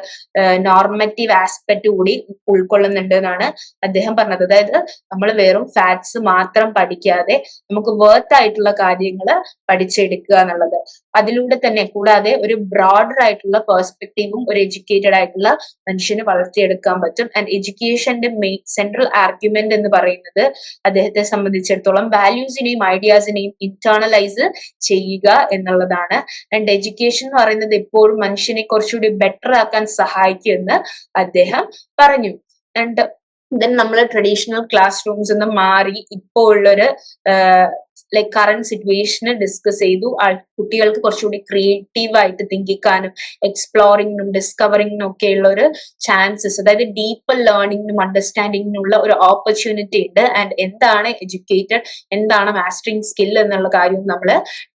നോർമറ്റീവ് ആസ്പെക്ട് കൂടി ഉൾക്കൊള്ളുന്നുണ്ട് എന്നാണ് അദ്ദേഹം പറഞ്ഞത്. അതായത് നമ്മൾ വെറും ഫാക്ട്സ് മാത്രം പഠിക്കാതെ നമുക്ക് വർത്ത് ആയിട്ടുള്ള കാര്യങ്ങൾ പഠിച്ചെടുക്കുക എന്നുള്ളത്. അതിലൂടെ തന്നെ കൂടാതെ ഒരു ബ്രോഡർ ആയിട്ടുള്ള പെർസ്പെക്റ്റീവും ഒരു എഡ്യൂക്കേറ്റഡ് ആയിട്ടുള്ള മനുഷ്യന് വളർത്തിയെടുക്കാൻ പറ്റും. ആൻഡ് എഡ്യൂക്കേഷന്റെ സെൻട്രൽ ആർഗ്യുമെന്റ് എന്ന് പറയുന്നത് അദ്ദേഹത്തെ സംബന്ധിച്ചിടത്തോളം വാല്യൂസിനെയും ഐഡിയാസിനെയും ഇന്റേണലൈസ് ചെയ്യുക എന്നുള്ളതാണ്. ആൻഡ് എഡ്യൂക്കേഷൻ എന്ന് പറയുന്നത് എപ്പോഴും മനുഷ്യനെ കുറച്ചുകൂടി ബെറ്റർ ആക്കാൻ സഹായിക്കുമെന്ന് അദ്ദേഹം പറഞ്ഞു. ആൻഡ് ദെൻ നമ്മൾ ട്രഡീഷണൽ ക്ലാസ് റൂംസ് നിന്ന് മാറി ഇപ്പോൾ ഉള്ളൊരു ലൈക് കറന്റ് സിറ്റുവേഷന് ഡിസ്കസ് ചെയ്തു. കുട്ടികൾക്ക് കുറച്ചുകൂടി ക്രിയേറ്റീവ് ആയിട്ട് തിങ്കിക്കാനും എക്സ്പ്ലോറിങ്ങിനും ഡിസ്കവറിങ്ങിനും ഒക്കെ ഉള്ള ഒരു ചാൻസസ്, അതായത് ഡീപ്പ് ലേണിങ്ങിനും അണ്ടർസ്റ്റാൻഡിങ്ങിനുള്ള ഒരു ഓപ്പർച്യൂണിറ്റി ഉണ്ട്. ആൻഡ് എന്താണ് എഡ്യൂക്കേറ്റഡ്, എന്താണ് മാസ്റ്ററിങ് സ്കിൽ എന്നുള്ള കാര്യവും നമ്മൾ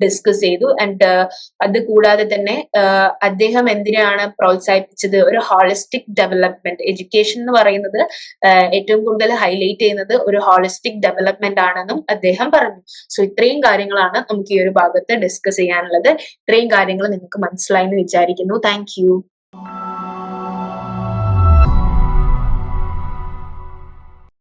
ഡിസ്കസ് ചെയ്തു. ആൻഡ് അത് കൂടാതെ തന്നെ അദ്ദേഹം എന്തിനാണ് പ്രോത്സാഹിപ്പിച്ചത്, ഒരു ഹോളിസ്റ്റിക് ഡെവലപ്മെന്റ്. എഡ്യൂക്കേഷൻ എന്ന് പറയുന്നത് ഏറ്റവും കൂടുതൽ ഹൈലൈറ്റ് ചെയ്യുന്നത് ഒരു ഹോളിസ്റ്റിക് ഡെവലപ്മെന്റ് ആണെന്നും അദ്ദേഹം പറഞ്ഞു. സോ ഇത്രയും കാര്യങ്ങളാണ് നമുക്ക് ഈ ഒരു ഭാഗത്ത് ഡിസ്കസ് ചെയ്യാനുള്ളത്. ഇത്രയും കാര്യങ്ങൾ നിങ്ങൾക്ക് മനസ്സിലായി എന്ന് വിചാരിക്കുന്നു. Thank you.